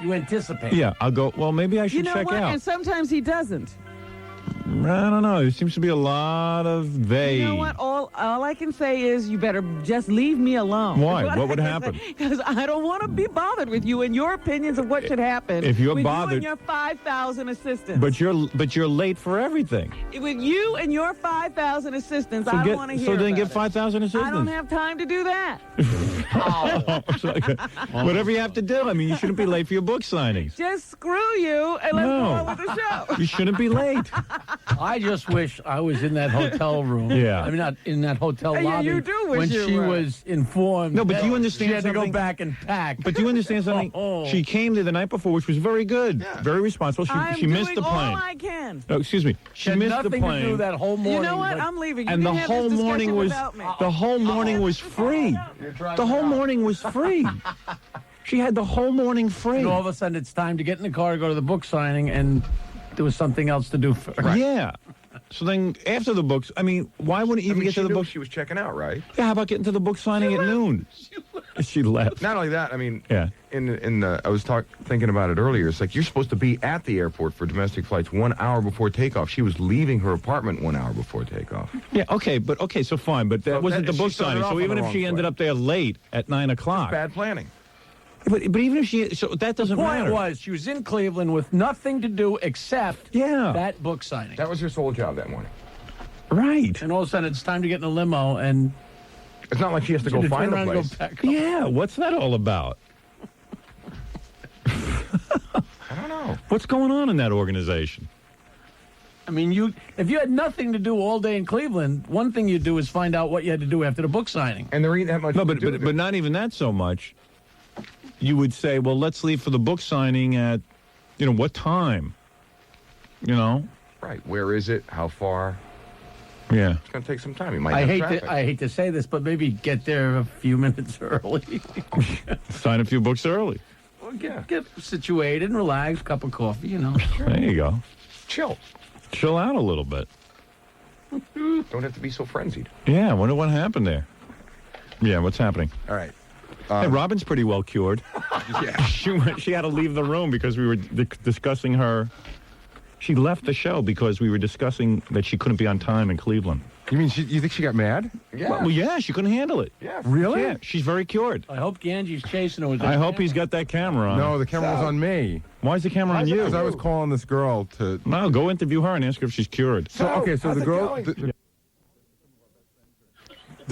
You anticipate. Yeah, I'll go, well, maybe I should You know check what? out. And sometimes he doesn't. I don't know. There seems to be a lot of they. You know what? All I can say is you better just leave me alone. Why? What would happen? Because I don't want to be bothered with you and your opinions of what should happen. If you're with bothered- you and your 5,000 assistants. But you're late for everything. With you and your 5,000 assistants, I don't want to hear So then about get it. 5,000 assistants. I don't have time to do that. Whatever you have to do. I mean, you shouldn't be late for your book signings. Just screw you and let's go No. on with the show. You shouldn't be late. I just wish I was in that hotel room. Yeah. I mean, not in that hotel Yeah, lobby. you do wish when you she were. was informed. No, but that do you understand she had to something? go back and pack. But do you understand something? Oh. She came there the night before, which was very good, very responsible. I'm She missed doing the plane. all I can. Oh, excuse me. She had missed nothing the plane. to do that whole morning. You know what? but- I'm leaving. You and the can have whole this morning discussion was without me. the whole morning was free. The whole morning was free. She had the whole morning free. And all of a sudden, it's time to get in the car to go to the book signing, and there was something else to do for her. Yeah. So then after the books, I mean, why wouldn't you even get to the book? She was checking out, right? Yeah, how about getting to the book signing at noon? She left. Not only that, I mean, Yeah. I was thinking about it earlier. It's like you're supposed to be at the airport for domestic flights 1 hour before takeoff. She was leaving her apartment 1 hour before takeoff. Yeah, okay, so fine, but that So wasn't that- the book she started signing. off So on even the if wrong she ended foot. up there late at 9 o'clock. Bad planning. But even if she, so that doesn't The point matter. was, she was in Cleveland with nothing to do except Yeah. that book signing. That was her sole job that morning. Right. And all of a sudden, it's time to get in a limo, and It's not like she has to she go had to find turn a around and place. go back. Yeah, what's that all about? I don't know. What's going on in that organization? I mean, if you had nothing to do all day in Cleveland, one thing you do is find out what you had to do after the book signing. And there ain't that much No, to do. but not even that so much. You would say, well, let's leave for the book signing at, what time? Right. Where is it? How far? Yeah. It's going to take some time. You might I have hate traffic. I hate to say this, but maybe get there a few minutes early. Sign a few books early. Well, get situated and relax, cup of coffee, There you go. Chill. Chill out a little bit. Don't have to be so frenzied. Yeah, I wonder what happened there. Yeah, what's happening? All right. Hey, Robin's pretty well cured. Yeah. She had to leave the room because we were discussing her. She left the show because we were discussing that she couldn't be on time in Cleveland. You mean you think she got mad? Yeah. Well, yeah, she couldn't handle it. Yeah. Really? Yeah, she's very cured. I hope Ganji's chasing her with I hope he's got that camera on. No, the camera was on me. Why is the camera on you? Because I was calling this girl to. No, go interview her and ask her if she's cured. So okay, so the girl.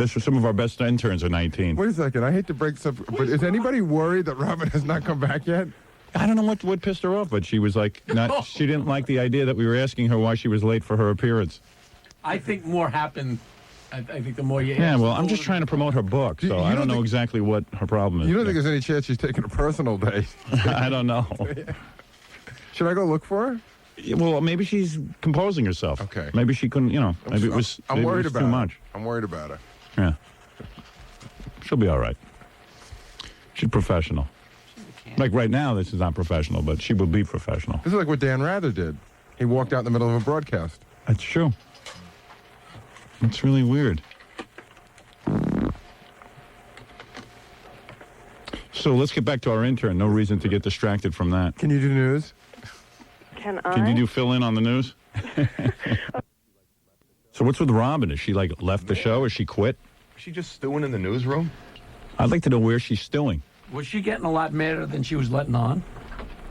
Some of our best interns are 19. Wait a second. I hate to break stuff, but is anybody worried that Robin has not come back yet? I don't know what pissed her off, but she was like, she didn't like the idea that we were asking her why she was late for her appearance. I think more happened. I think the more you Yeah, ask, well, the I'm just more- trying to promote her book, You so don't I don't know think- exactly what her problem is. You don't think there's any chance she's taking a personal day? I don't know. Should I go look for her? Yeah, well, maybe she's composing herself. Okay. Maybe she couldn't, maybe it was, I'm maybe it worried was about too her. much. I'm worried about her. Yeah. She'll be all right. She's professional. Like right now, this is not professional, but she will be professional. This is like what Dan Rather did. He walked out in the middle of a broadcast. That's true. It's really weird. So let's get back to our intern. No reason to get distracted from that. Can you do news? Can you do fill in on the news? So what's with Robin? Is she like left the show? Is she quit? Is she just stewing in the newsroom? I'd like to know where she's stewing. Was she getting a lot madder than she was letting on?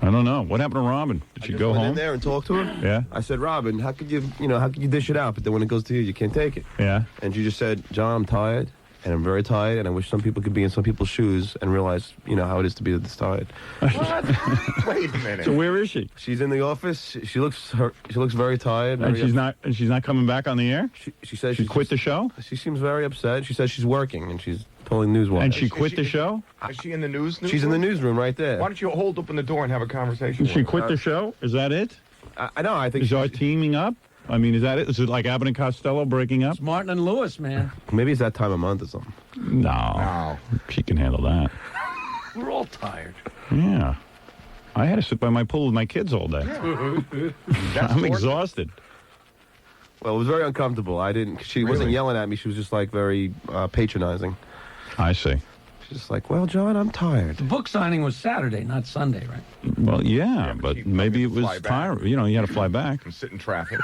I don't know. What happened to Robin? Did she go went home? in there and talked to her. Yeah. I said, Robin, how could you dish it out, but then when it goes to you, you can't take it? Yeah. And she just said, John, I'm tired, and I'm very tired, and I wish some people could be in some people's shoes and realize, how it is to be this tired. Wait a minute. So where is she? She's in the office. She looks very tired. And she's not coming back on the air? She says she quit the show? She seems very upset. She says she's working, and she's telling Newswatch. And she quit the show? Is she in the newsroom? She's in the newsroom right there. Why don't you hold open the door and have a conversation? She quit the show? Is that it? I know. I think is our teaming up? I mean, is that it? Is it like Abbott and Costello breaking up? It's Martin and Lewis, man. Maybe it's that time of month or something. No. She can handle that. We're all tired. Yeah. I had to sit by my pool with my kids all day. I'm exhausted. Well, it was very uncomfortable. She wasn't yelling at me. She was just like very patronizing. I see. She's just like, well, John, I'm tired. The book signing was Saturday, not Sunday, right? Well, yeah, but maybe it was tired. You had to fly back. And sit in traffic.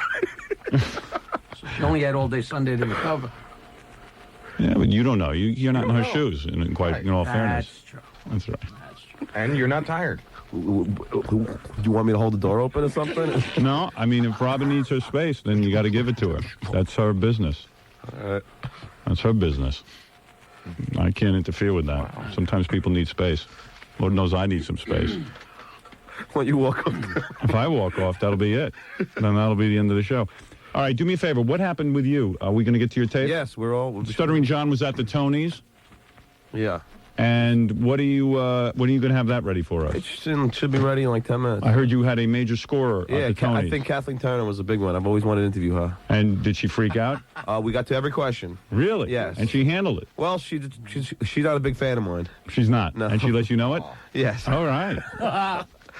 So she only had all day Sunday to recover. Yeah, but you don't know. You're not in her shoes, in all fairness. That's true. That's right. And you're not tired. Do you want me to hold the door open or something? No, I mean, if Robin needs her space, then you got to give it to her. That's her business. That's her business. I can't interfere with that. Wow. Sometimes people need space. Lord knows I need some space. When you walk off. If I walk off, that'll be it. Then that'll be the end of the show. All right, do me a favor. What happened with you? Are we going to get to your tape? Yes, we'll Stuttering John was at the Tonys. Yeah. And when are you going to have that ready for us? It should be ready in like 10 minutes. I heard you had a major scorer at the Tonys. I think Kathleen Turner was a big one. I've always wanted to interview her. And did she freak out? We got to every question. Really? Yes. And she handled it? Well, she's not a big fan of mine. She's not? No. And she lets you know it? Yes. All right.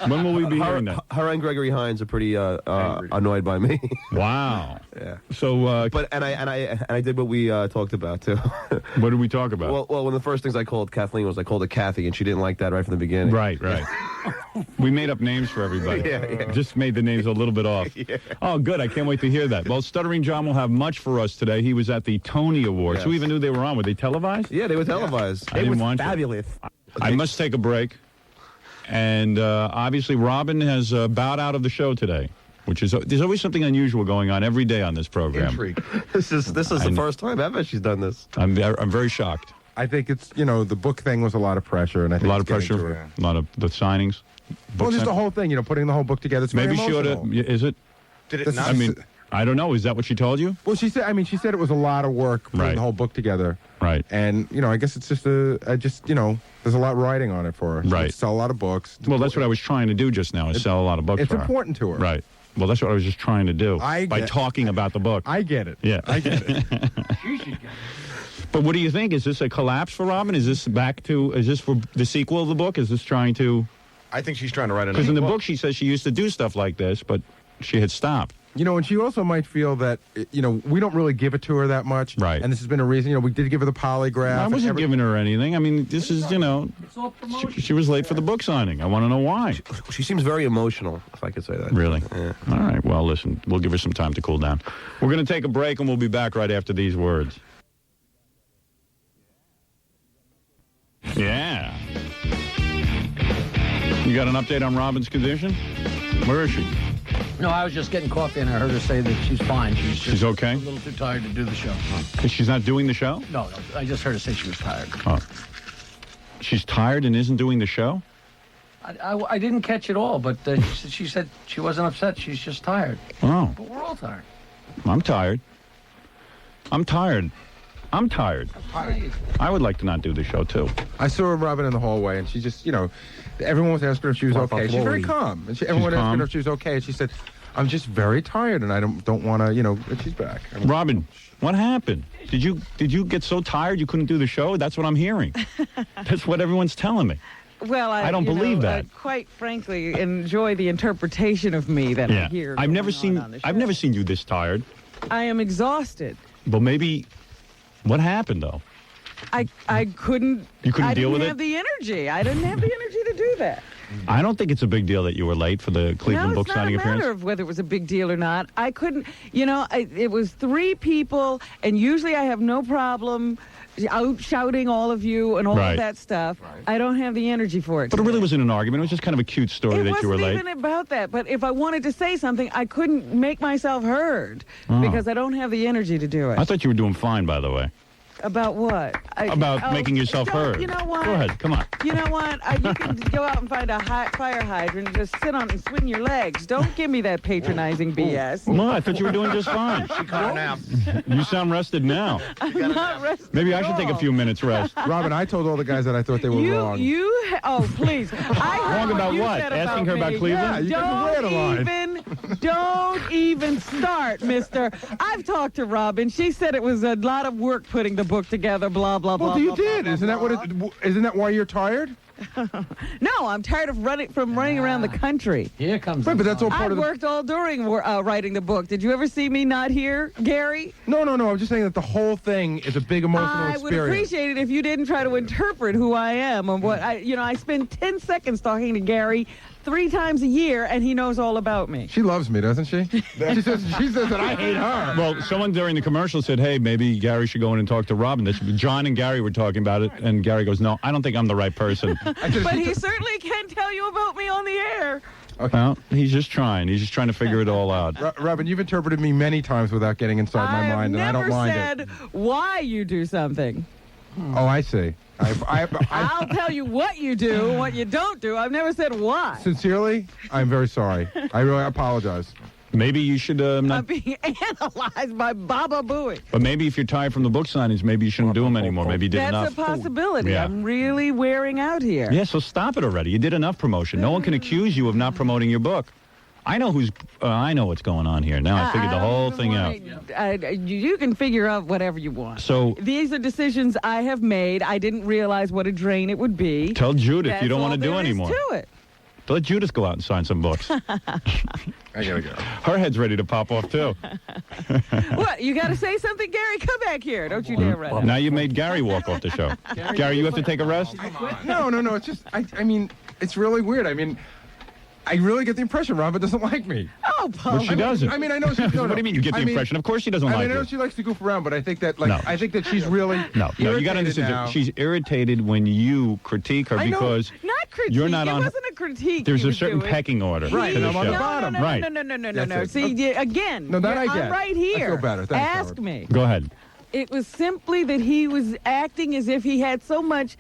When will we be hearing that? Her and Gregory Hines are pretty annoyed by me. Wow. Yeah. So, I did what we talked about too. What did we talk about? Well, one of the first things I called Kathleen was I called her Kathy, and she didn't like that right from the beginning. Right. We made up names for everybody. Yeah. Just made the names a little bit off. Yeah. Oh, good. I can't wait to hear that. Well, Stuttering John will have much for us today. He was at the Tony Awards. Yes. Who even knew they were on? Were they televised? Yeah, they were televised. I didn't want fabulous. I must take a break. And obviously, Robin has bowed out of the show today, which is there's always something unusual going on every day on this program. Intrigue. This is the first time ever she's done this. I'm very shocked. I think it's, the book thing was a lot of pressure. And I think A lot of it's getting to pressure, her. a lot of the signings. Well, just the whole thing, putting the whole book together. It's Maybe very she ought to. emotional. Is it? Did it This not? I mean, I don't know. Is that what she told you? Well, she said it was a lot of work putting Right. the whole book together. Right. And, I guess it's just there's a lot riding on it for her. Right. To sell a lot of books. Well, that's what I was trying to do just now, is sell a lot of books It's for her. important to her. Right. Well, that's what I was just trying to do I by get- talking about the book. I get it. Yeah. I get it. She should get it. But what do you think? Is this a collapse for Robin? Is this for the sequel of the book? Is this trying to... I think she's trying to write another Because in the book she says she used to do stuff like this, but she had stopped. And she also might feel that, we don't really give it to her that much. Right. And this has been a reason, we did give her the polygraph. I and wasn't giving her anything. I mean, this is, It's all promotion. she was late for the book signing. I want to know why. She seems very emotional, if I could say that. Really? Yeah. All right. Well, listen, we'll give her some time to cool down. We're going to take a break, and we'll be back right after these words. Yeah. You got an update on Robin's condition? Where is she? No, I was just getting coffee, and I heard her say that she's fine. She's okay? A little too tired to do the show. She's not doing the show? No, I just heard her say she was tired. Oh. She's tired and isn't doing the show? I didn't catch it all, but she said she wasn't upset. She's just tired. Oh. But we're all tired. I'm tired. I'm tired. I would like to not do the show, too. I saw Robin in the hallway, and she just, everyone was asking her if she was okay. She's very calm. And everyone asked her if she was okay, and she said, I'm just very tired, and I don't want to, and she's back. Robin, what happened? Did you get so tired you couldn't do the show? That's what I'm hearing. That's what everyone's telling me. Well, I don't believe that. Quite frankly, enjoy the interpretation of me that I hear. I've never seen you this tired. I am exhausted. But maybe, what happened though? I couldn't. You couldn't deal with it? I didn't have the energy. I didn't have the energy to do that. I don't think it's a big deal that you were late for the Cleveland book signing it's not a matter appearance. of whether it was a big deal or not. I couldn't. It was 3 people, and usually I have no problem out shouting all of you and all Right. of that stuff. Right. I don't have the energy for it. But it really wasn't an argument. It was just kind of a cute story It that you were wasn't late. even about that. But if I wanted to say something, I couldn't make myself heard Oh. because I don't have the energy to do it. I thought you were doing fine, by the way. About what? About making yourself heard. You know what? Go ahead. Come on. You know what? You can go out and find a fire hydrant and just sit on it and swing your legs. Don't give me that patronizing BS. Well, I thought you were doing just fine. She caught a nap. You sound rested now. I'm not rested. Maybe I should take a few minutes rest. Robin, I told all the guys that I thought they were wrong. Oh, please. Wrong about what? Asking her about Cleveland? Yeah, Don't even start, mister. I've talked to Robin. She said it was a lot of work putting the book together, blah, blah, blah. Well, you blah, did. blah, Isn't blah, that blah. isn't that why you're tired? No, I'm tired of running around the country. Here comes. Right, but that's all part I of the. worked all during writing the book. Did you ever see me not here, Gary? No. I'm just saying that the whole thing is a big emotional I experience. would appreciate it if you didn't try to interpret who I am and what I spend 10 seconds talking to Gary 3 times a year, and he knows all about me. She loves me, doesn't she? she says that I hate her. Well, someone during the commercial said, hey, maybe Gary should go in and talk to Robin. John and Gary were talking about it, and Gary goes, no, I don't think I'm the right person. But he certainly can tell you about me on the air. Okay. Well, he's just trying. He's just trying to figure it all out. Robin, you've interpreted me many times without getting inside my mind, and I don't mind it. I've never said why you do something. Oh, I see. I'll tell you what you do and what you don't do. I've never said why. Sincerely, I'm very sorry. I really apologize. Maybe you should I'm not. being analyzed by Baba Booey. But maybe if you're tired from the book signings, maybe you shouldn't do them anymore. Maybe you did enough. That's a possibility. Yeah. I'm really wearing out here. Yeah, so stop it already. You did enough promotion. No one can accuse you of not promoting your book. I know I know what's going on here. Now I figured the whole thing out. You can figure out whatever you want. So these are decisions I have made. I didn't realize what a drain it would be. Tell Judith That's you don't all want to do there is anymore. To it. Let Judith go out and sign some books. I gotta go. Her head's ready to pop off too. What? You got to say something, Gary? Come back here. Don't you dare run. Now you made Gary walk off the show. Gary, you have to take a rest? No. It's just, I mean, it's really weird. I mean, I really get the impression Robin doesn't like me. Oh, Paul. But she doesn't. I mean, I know she. What do you mean you get the impression? Of course she doesn't like I you. know she likes to goof around, but I think that, No. I think that she's really No, you got to understand. now. She's irritated when you critique her I know. because Not critique. you're not it on. wasn't a critique. There's he a was certain doing. pecking order. Right, to and the I'm on the show. bottom. No. Right. No. That's it. See, again, No, that I get. I'm right I here. feel better. Thanks, Ask Howard. me. Go ahead. It was simply that he was acting as if he had so much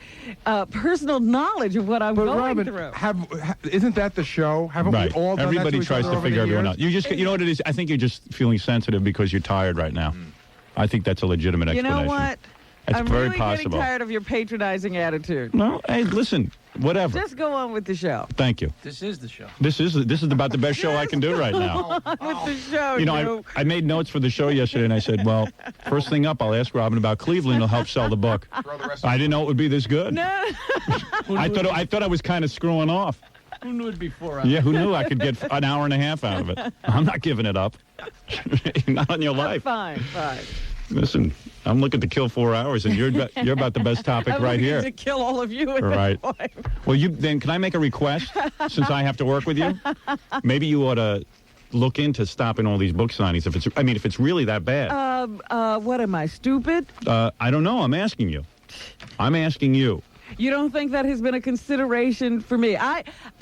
personal knowledge of what I'm But going Robin, through. isn't that the show? Haven't Right. we all done Everybody that to each tries other to over figure the everyone years? out. You know what it is? I think you're just feeling sensitive because you're tired right now. I think that's a legitimate You explanation. know what? It's I'm very really possible. getting tired of your patronizing attitude. No, hey, listen, whatever. Just go on with the show. Thank you. This is the show. This is about the best show I can do right now. With the show, You know, I made notes for the show yesterday, and I said, well, first thing up, I'll ask Robin about Cleveland. It'll help sell the book. I didn't know it would be this good. No. I thought I was kind of screwing off. Who knew it before? I Yeah, who knew I could get an hour and a half out of it? I'm not giving it up. Not on your life. Fine. Listen, I'm looking to kill 4 hours, and you're about the best topic I'm right looking here. to kill all of you at Right. this point. Well, then can I make a request? Since I have to work with you, maybe you ought to look into stopping all these book signings. If it's really that bad. What am I, stupid? I don't know. I'm asking you. I'm asking you. You don't think that has been a consideration for me?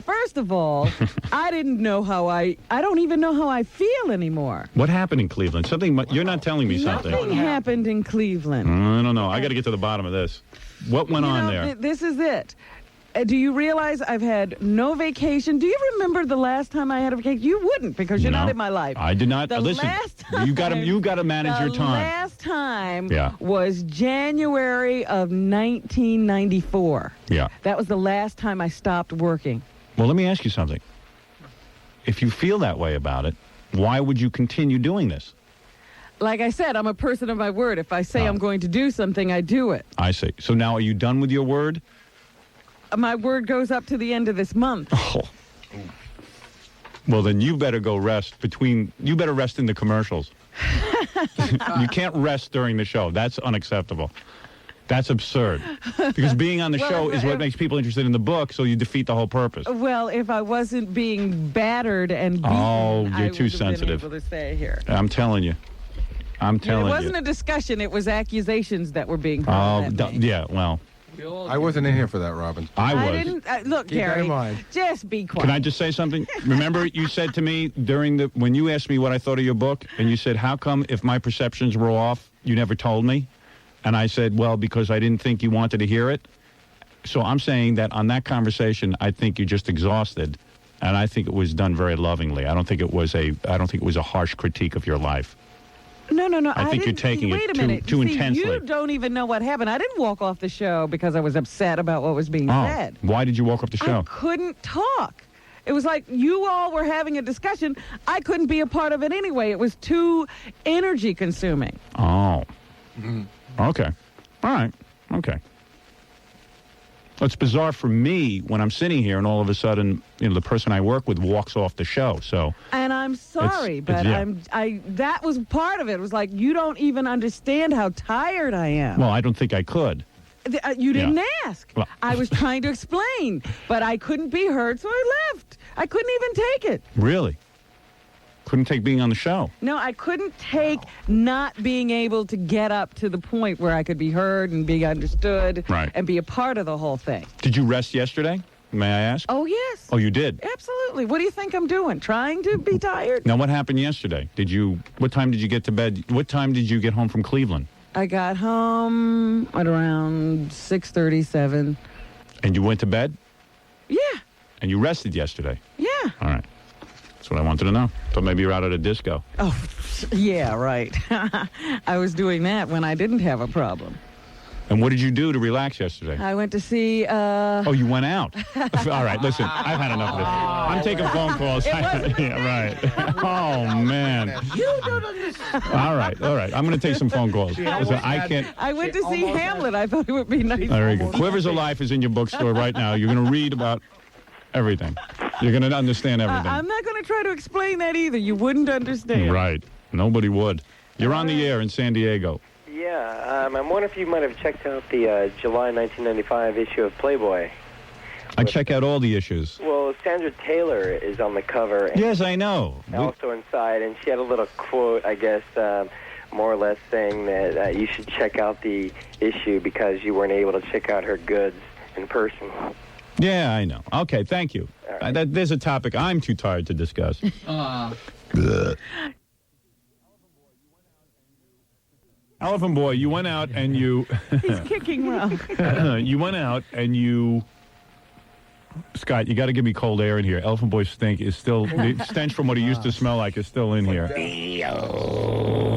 First of all, I didn't know I don't even know how I feel anymore. What happened in Cleveland? You're not telling me something. Nothing happened in Cleveland. I don't know. I got to get to the bottom of this. What went on there? This is it. Do you realize I've had no vacation? Do you remember the last time I had a vacation? You wouldn't because you're No, not in my life. I did not. The Listen, last time, you got to manage your time. The last time Yeah. was January of 1994. Yeah. That was the last time I stopped working. Well, let me ask you something. If you feel that way about it, why would you continue doing this? Like I said, I'm a person of my word. If I say I'm going to do something, I do it. I see. So now are you done with your word? My word goes up to the end of this month. Oh. Well, then you better go rest you better rest in the commercials. You can't rest during the show. That's unacceptable. That's absurd. Because being on the show is what makes people interested in the book, so you defeat the whole purpose. Well, if I wasn't being battered and beaten, Oh, you're I too would have sensitive. been able to stay here. I'm telling you. It wasn't a discussion. It was accusations that were being hurled at me. Yeah, well. I wasn't in here for that, Robin. I was. I didn't. Look, Keep that Gary, in mind. just be quiet. Can I just say something? Remember you said to me when you asked me what I thought of your book, and you said, how come if my perceptions were off, you never told me? And I said, well, because I didn't think you wanted to hear it. So I'm saying that on that conversation, I think you're just exhausted. And I think it was done very lovingly. I don't think it was a harsh critique of your life. No. I think you're taking it too intensely. You don't even know what happened. I didn't walk off the show because I was upset about what was being said. Why did you walk off the show? I couldn't talk. It was like you all were having a discussion. I couldn't be a part of it anyway. It was too energy consuming. Oh. Okay. All right. Okay. It's bizarre for me when I'm sitting here and all of a sudden, the person I work with walks off the show. So. And I'm sorry, but that was part of it. It was like, you don't even understand how tired I am. Well, I don't think I could. You didn't ask. Well, I was trying to explain, but I couldn't be heard, so I left. I couldn't even take it. Really? Couldn't take being on the show? No, I couldn't take not being able to get up to the point where I could be heard and be understood and be a part of the whole thing. Did you rest yesterday? May I ask? Oh, yes. Oh, you did? Absolutely. What do you think I'm doing? Trying to be tired? Now, what happened yesterday? What time did you get to bed? What time did you get home from Cleveland? I got home at around 6:37. And you went to bed? Yeah. And you rested yesterday? Yeah. All right. That's what I wanted to know. So maybe you're out at a disco. Oh, yeah, right. I was doing that when I didn't have a problem. And what did you do to relax yesterday? I went to see... Oh, you went out. All right, listen, I've had enough of this. I'm taking phone calls. Yeah, right. Oh, man. You don't understand. All right. I'm going to take some phone calls. Listen, I can't... I went to see Hamlet. I thought it would be nice. Very good. Quivers of Life is in your bookstore right now. You're going to read about everything. You're going to understand everything. I'm not going to try to explain that either. You wouldn't understand. Right. Nobody would. You're on the air in San Diego. Yeah, I'm wondering if you might have checked out the July 1995 issue of Playboy. I check out all the issues. Well, Sandra Taylor is on the cover. And yes, I know. Also inside, and she had a little quote, I guess, more or less saying that you should check out the issue because you weren't able to check out her goods in person. Yeah, I know. Okay, thank you. Right. There's a topic I'm too tired to discuss. Elephant Boy, you went out and you... He's kicking wrong. You went out and you... Scott, you got to give me cold air in here. Elephant Boy's stink is still... The stench from what he used to smell like is still in here.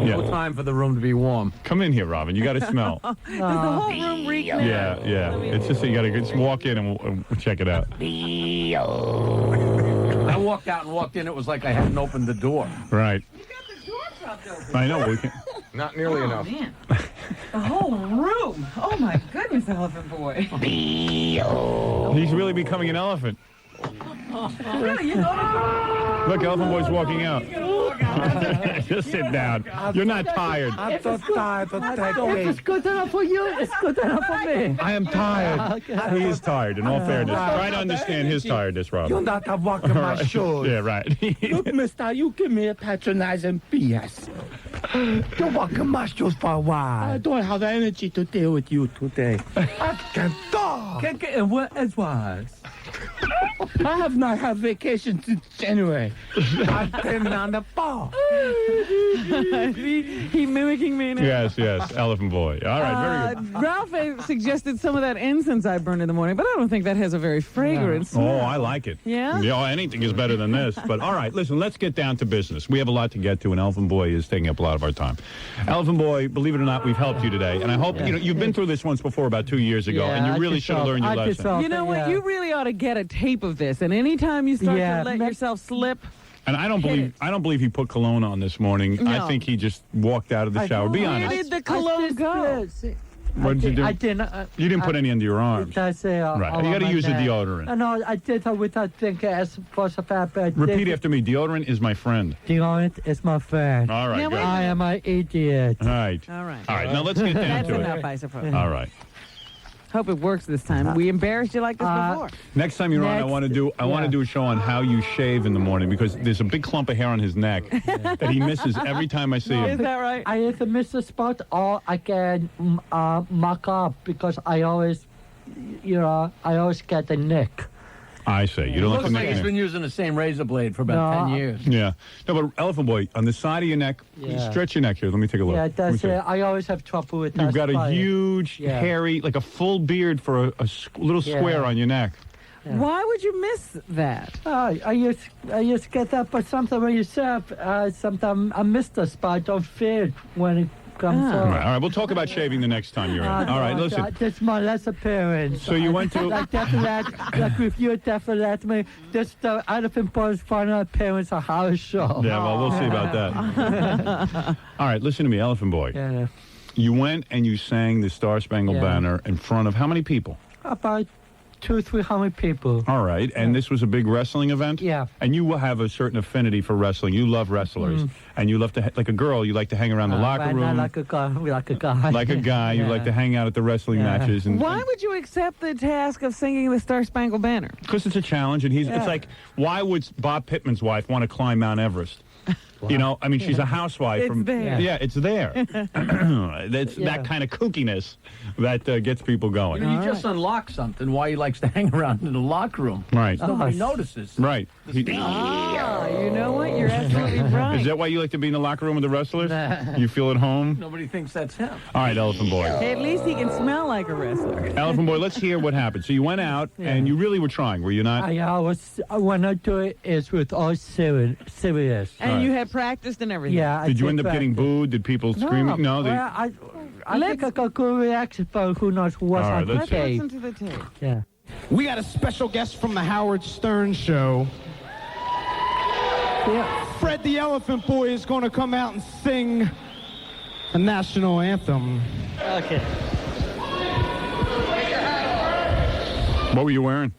No time for the room to be warm. Come in here, Robin. You got to smell. Does the whole room reek now? Yeah. It's just you got to just walk in and we'll check it out. I walked out and walked in. It was like I hadn't opened the door. Right. You got the door propped open. I know. We can... Not nearly enough. Man. The whole room. Oh, my goodness, Elephant Boy. He's really becoming an elephant. Really? Look, Elephant Boy's walking out. Just sit down. You're not tired. I'm so tired. It's good enough for you. It's good enough for me. I am tired. He is tired, in all fairness. Try to understand his tiredness, Robin. You're not walking my shoes. Yeah, right. Look, mister, you give me a patronizing BS. You're walking my shoes for a while. I don't have the energy to deal with you today. I can't talk. Can't get in what it was. I have not had vacation since January. I've been on the ball. He mimicking me now. Yes, Elephant Boy. All right, very good. Ralph suggested some of that incense I burned in the morning, but I don't think that has a very fragrant smell. Oh, I like it. Yeah? Yeah, anything is better than this. But all right, listen, let's get down to business. We have a lot to get to, and Elephant Boy is taking up a lot of our time. Elephant Boy, believe it or not, we've helped you today. And I hope, you've been through this once before about 2 years ago, and you really should have learned your lesson. You know what? You really ought to get a tape of this, and anytime you start to let yourself slip... And I don't believe he put cologne on this morning. No. I think he just walked out of the shower. Be honest. Where did the cologne go? What did you do? I didn't. You didn't put any under your arms. I say, right. You got to use the deodorant. No, I did without thinking as for the fact. Repeat after me. Deodorant is my friend. Deodorant is my friend. All right. Good. I am an idiot. All right. Now let's get down to it. That's enough, I suppose. All right. Hope it works this time. We embarrassed you like this before. Next time you're on, I want to do a show on how you shave in the morning because there's a big clump of hair on his neck that he misses every time I see him. Is that right? I either miss a spot or I can mock up because I always get the nick. I see. You don't like Looks the like he's been using the same razor blade for about 10 years. Yeah. No, but Elephant Boy, on the side of your neck, stretch your neck here. Let me take a look. Yeah, that's it. I always have trouble with that. You've got a huge, hairy, like a full beard for a little square on your neck. Yeah. Why would you miss that? I used to get that, but sometimes when you serve, sometimes I miss the spot. Don't feel it when it comes All right, we'll talk about shaving the next time you're in. All right, listen. This is my last appearance. So you went to... like with you, definitely. This is the Elephant Boy's final appearance on our show. Yeah, well, we'll see about that. All right, listen to me, Elephant Boy. Yeah. You went and you sang the Star Spangled Banner in front of how many people? About 200-300 people. All right, and this was a big wrestling event? Yeah. And you have a certain affinity for wrestling. You love wrestlers. And you love to, like a girl, you like to hang around the locker room. Not like a guy. Like a guy. Like a guy. You like to hang out at the wrestling matches. And, why would you accept the task of singing the Star Spangled Banner? Because it's a challenge, and it's like, why would Bob Pittman's wife want to climb Mount Everest? You know, I mean, she's a housewife. It's there. Yeah, it's there. That's that kind of kookiness that gets people going. You just unlocked something why he likes to hang around in the locker room. Right. Nobody notices. Right. You know what? You're absolutely right. Is that why you like to be in the locker room with the wrestlers? You feel at home? Nobody thinks that's him. All right, Elephant Boy. Hey, at least he can smell like a wrestler. Elephant Boy, let's hear what happened. So you went out, and you really were trying, were you not? When I do it, it's with all serious. And you had practiced and everything. Yeah. Did you end up getting booed? Did people scream? No. I think I got good reaction, but who knows what's on the tape. Listen to the tape. Yeah. We got a special guest from the Howard Stern Show. Yeah. Fred the Elephant Boy is going to come out and sing the national anthem. Okay. What were you wearing?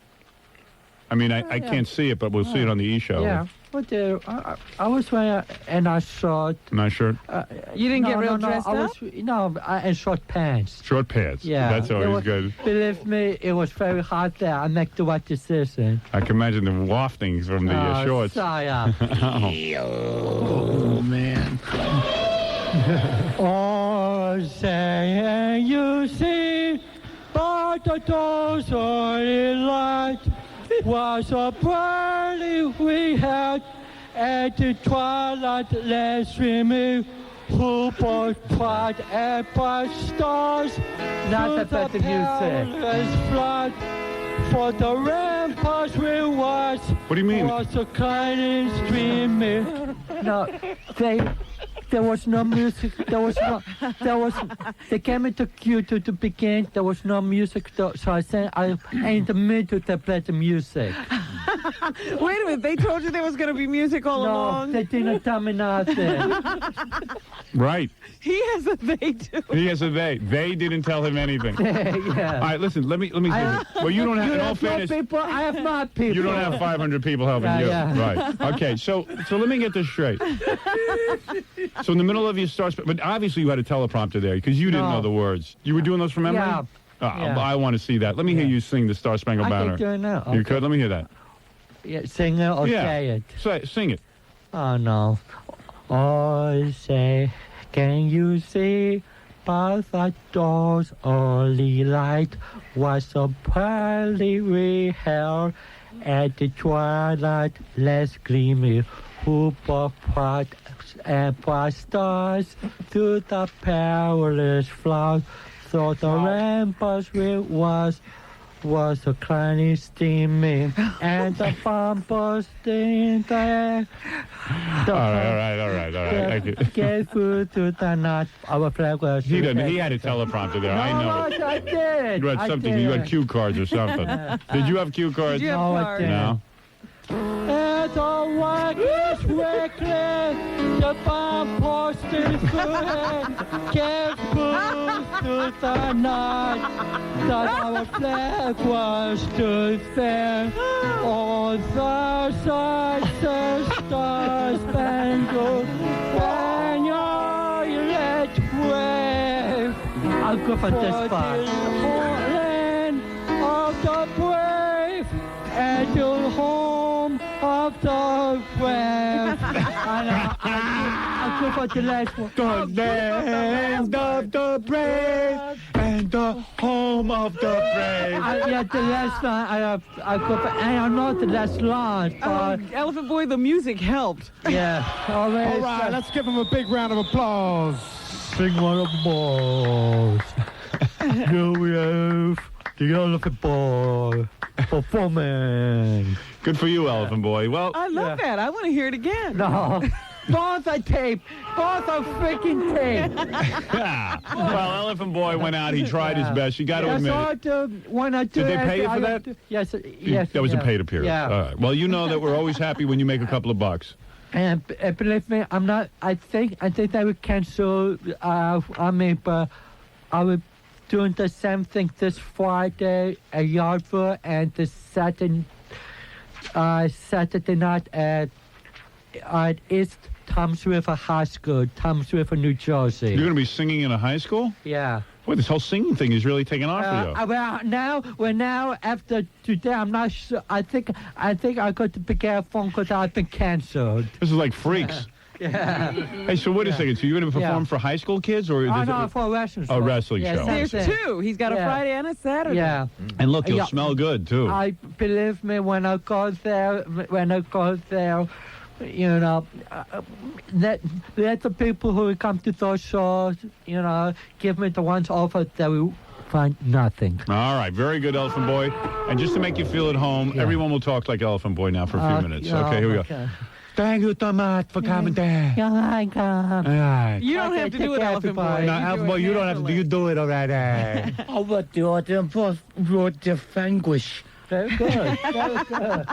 I mean, I can't see it, but we'll see it on the E-show. Yeah. But I was wearing a nice short. Nice shirt? You didn't get real dressed up? And short pants. Short pants. Yeah. That's always good. Believe me, it was very hot there. I make the right decision. I can imagine the waftings from the shorts. Sorry. Oh, man. Oh, say you see, but the doors are in light. Was a party we had at the twilight last streaming who both pride and by stars. Not about the music. Flood for the ramparts we watched. What do you mean? Was a kind of streaming. No, there was no music. They came into queue to begin. There was no music, so I sang. In the middle, they played the music. Wait a minute. They told you there was going to be music all along? No, they didn't tell me nothing. Right. He has a they too. He has a they. They didn't tell him anything. Yeah. All right, listen. Let me say this. Well, you don't have. In all fairness, people. I have my people. you don't have 500 people helping you. Yeah. Right. Okay. So let me get this straight. So in the middle of your stars, but obviously you had a teleprompter there because you didn't know the words. You were doing those from memory? Yeah. I want to see that. Let me hear you sing the Star Spangled Banner. I can do it now. You could? Let me hear that. Yeah, sing it or say it? Sing it. Oh, no. Oh, say, can you see by the door's early light was a pearly we held at the twilight less gleamy who brought bright and bright stars through the perilous flood. So the ramparts was a cloudy steaming and the bomb bursting in the air. All right. Thank you. Gave food to the night. Our flag was. He had a teleprompter there. I know it. I did. You had something. You had cue cards or something. Did you have cue cards? Did you have cards? No. And the work is reckless, the bomb posted good, gave food to the night, that our flag was stood fair, on the sides the stars spangled banner let wave. I'll go for this part. Land of the brave and your home of the brave. I'll go for the last one. The land of the brave And the home of the brave. Yeah, the last line, I don't know the last line. Elephant Boy, the music helped. Yeah. All right, let's give him a big round of applause. Big round of applause. Here we have the Elephant Boy performing. Good for you, Elephant Boy. Well, I love that. I want to hear it again. No. Both are tape. Both are freaking tape. yeah. Well, Elephant Boy went out. He tried his best. You got to admit it. Did they pay you for that? Yes. That was a paid appearance. Yeah. All right. Well, you know that we're always happy when you make a couple of bucks. And believe me, I'm not. I think they would cancel. But I would doing the same thing this Friday at Yardville and this Saturday night at East Toms River High School, Toms River, New Jersey. You're going to be singing in a high school? Yeah. Boy, this whole singing thing is really taking off for you. Well, now after today, I'm not sure. I think I got to pick up a phone because I've been canceled. This is like Freaks. Yeah. Hey, so wait a second. So you're going to perform for high school kids, or no, for a wrestling show. A wrestling show. There's two. He's got a Friday and a Saturday. Yeah. And look, you'll smell good too. I believe me when I go there. You know, let the people who come to those shows, you know, give me the ones offer that we find nothing. All right, very good, Elephant Boy. And just to make you feel at home, everyone will talk like Elephant Boy now for a few minutes. Okay, here we go. Thank you so much for coming there. You're welcome. All right. You don't have to do it, Elephant Boy. No, Elephant Boy, you don't have to do. You do it already. Oh, but the audience wrote the vanquish. Very good. Very good.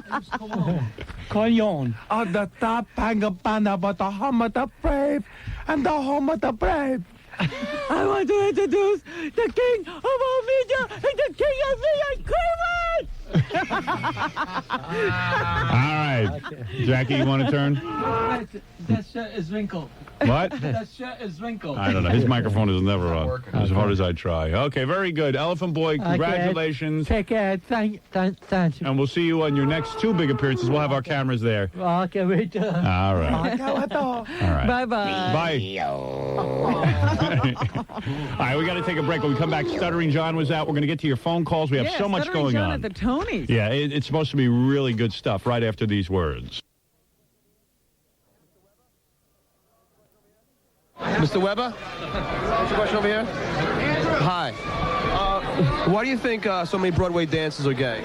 Come on. On the top, hang a banner about the home of the brave and the home of the brave. I want to introduce the king of all media and the king of media, All right. Jackie, you want to turn? That shirt is wrinkled. What? That shirt is wrinkled. I don't know. His microphone is never on, as hard as I try. Okay, very good. Elephant Boy, congratulations. Take care. Thank you. And we'll see you on your next two big appearances. We'll have our cameras there. Okay, we do. All right. All right. Bye-bye. Bye. All right, we got to take a break. When we come back, Stuttering John was out. We're going to get to your phone calls. We have so much going John on. At the Tonys. Yeah, it's supposed to be really good stuff right after these words. Mr. Weber? What's your question over here? Hi. Why do you think so many Broadway dancers are gay?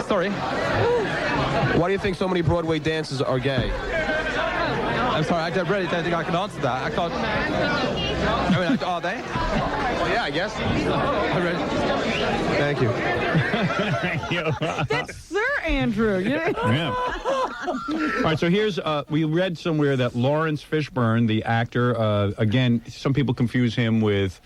Sorry? Why do you think so many Broadway dancers are gay? I'm sorry, I really don't think I can answer that. I can't... I mean, are they? Well, yeah, I guess. Thank you. Thank you. That's Sir Andrew. Yeah. All right, so here's, we read somewhere that Lawrence Fishburne, the actor, again, some people confuse him with...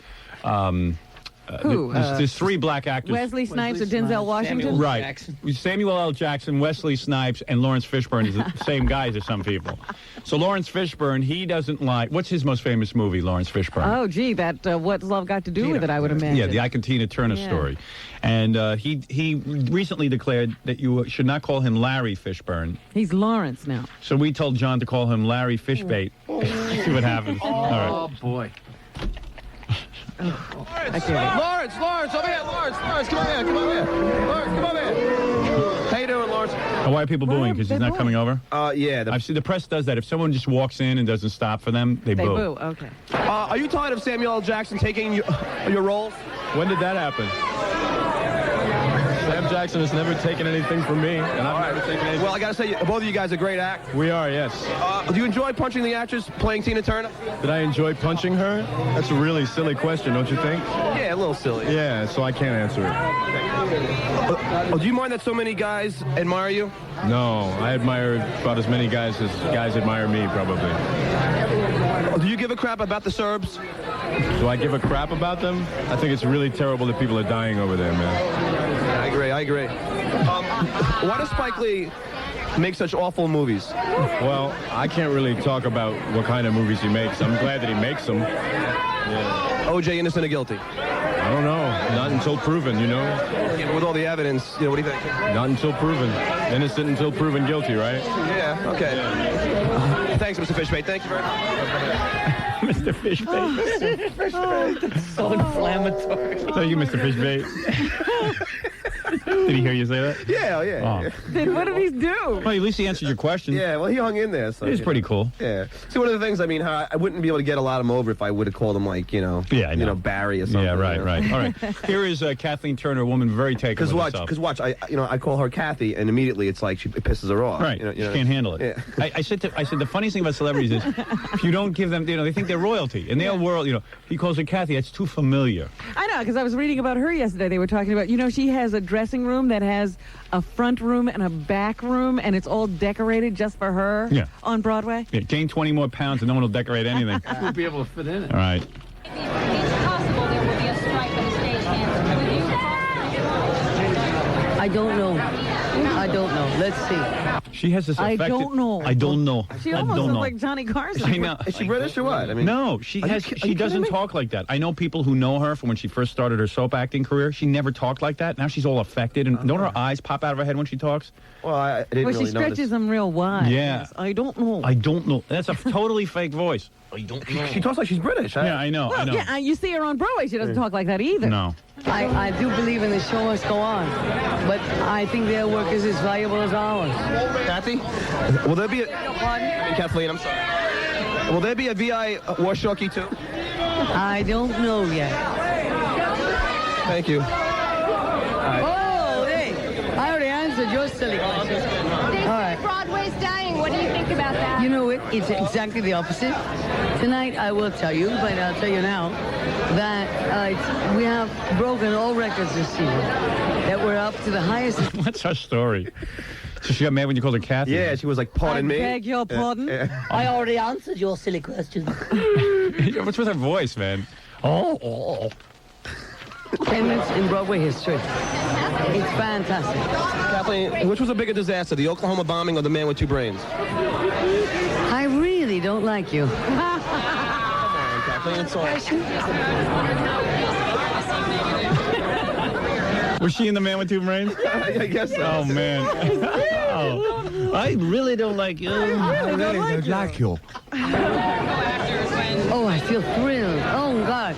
Who? There's three black actors. Wesley Snipes or Denzel Washington? Right. Samuel L. Jackson, Wesley Snipes, and Lawrence Fishburne is the same guy to some people. So Lawrence Fishburne, he doesn't like... What's his most famous movie, Lawrence Fishburne? Oh, gee, that What's Love Got to Do with It, I would imagine. Yeah, the Ike and Tina Turner story. And he recently declared that you should not call him Larry Fishburne. He's Lawrence now. So we told John to call him Larry Fishbait. See what happens. All right. Oh, boy. Lawrence, over here, Lawrence, come over here, Lawrence, come over here. How you doing, Lawrence? And why are people booing? Because he's not coming over? Yeah. I've seen the press does that. If someone just walks in and doesn't stop for them, they boo. They boo, okay. Are you tired of Samuel L. Jackson taking your roles? When did that happen? Sam Jackson has never taken anything from me, and I've never taken anything. Well, I gotta say, both of you guys are great actors. We are, yes. Do you enjoy punching the actress playing Tina Turner? Did I enjoy punching her? That's a really silly question, don't you think? Yeah, a little silly. Yeah, so I can't answer it. Do you mind that so many guys admire you? No, I admire about as many guys as guys admire me, probably. Do you give a crap about the Serbs? Do I give a crap about them? I think it's really terrible that people are dying over there, man. I agree. Why does Spike Lee make such awful movies? Well, I can't really talk about what kind of movies he makes. I'm glad that he makes them. Yeah. O.J. innocent or guilty? I don't know. Not until proven, you know? Yeah, but with all the evidence, what do you think? Not until proven. Innocent until proven guilty, right? Yeah, okay. Thanks, Mr. Fishbait. Thank you very much. Mr. Fishbait. That's so inflammatory. So you, Mr. Fishbait. Did he hear you say that? Yeah. Then what did he do? Well, at least he answered your question. Yeah, well, he hung in there. So, He was pretty cool. Yeah. See, one of the things, I mean, how I wouldn't be able to get a lot of them over if I would have called him, like, Yeah, I know. Barry or something. Yeah, right. All right. Here is Kathleen Turner, a woman very taken with herself. Because watch, I call her Kathy, and immediately it's like it pisses her off. Right. She can't handle it. Yeah. I said the funniest thing about celebrities is if you don't give them, they think they're royalty. In their world, he calls her Kathy. That's too familiar. I know, because I was reading about her yesterday. They were talking about, she has a dressing room that has a front room and a back room, and it's all decorated just for her on Broadway. Yeah, gain 20 more pounds and no one will decorate anything. We'll be able to fit in it. All right. It's possible there will be a strike of the stagehands. Would you? I don't know. Let's see. She has this I affected... don't know. I don't know. She almost looks like Johnny Carson. I know. Is she British or what? I mean, no, she doesn't talk like that. I know people who know her from when she first started her soap acting career. She never talked like that. Now she's all affected, and don't her eyes pop out of her head when she talks? Well, I didn't Well, she stretches them real wide. Yeah. I don't know. I don't know. That's a totally fake voice. I don't know. She talks like she's British. Yeah, I know. Well, yeah, you see her on Broadway. She doesn't talk like that either. No. I do believe in the show must go on, but I think their work is as valuable as ours. Kathy, will there be a... Kathleen, I'm sorry. Will there be a VI Warshoki too? I don't know yet. Thank you. Oh, hey, I already answered your silly question. All right. Broadway's dying. What do you think about that? You know it. It's exactly the opposite. Tonight, I will tell you, but I'll tell you now, that we have broken all records this season. That we're up to the highest. What's her story? So she got mad when you called her Kathy? Yeah, she was like, pardon me. I beg your pardon? I already answered your silly question. What's with her voice, man? Oh. 10 minutes in Broadway history. It's fantastic. Kathleen, which was a bigger disaster, the Oklahoma bombing or the Man with Two Brains? I really don't like you. Come on, Kathleen, it's all... Was she in The Man with Two Brains? I guess so. Oh, man. Oh. I really don't like you. I really don't like you. Oh, I feel thrilled. Oh, God.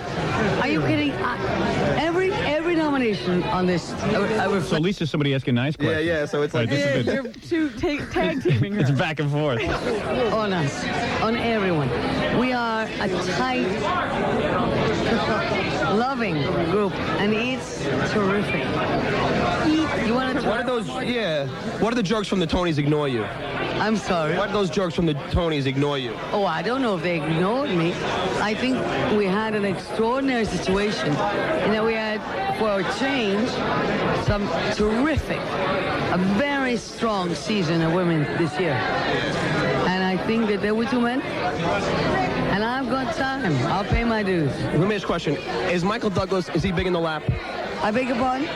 Are you kidding? Every nomination on this... So at least there's somebody asking nice questions. Yeah, so it's like... Right, You're tag teaming her. It's back and forth. On us. On everyone. We are a tight, loving group, and it's terrific. You want to... Why do those... Yeah. Why do the jerks from the Tonys ignore you? I'm sorry. Why do those jerks from the Tonys ignore you? Oh, I don't know if they ignored me. I think we had an extraordinary situation in that we had, for a change, some terrific, a very strong season of women this year. And I think that there were two men, and I've got time. I'll pay my dues. Let me ask a question. Is Michael Douglas, is he big in the lap? I beg your pardon?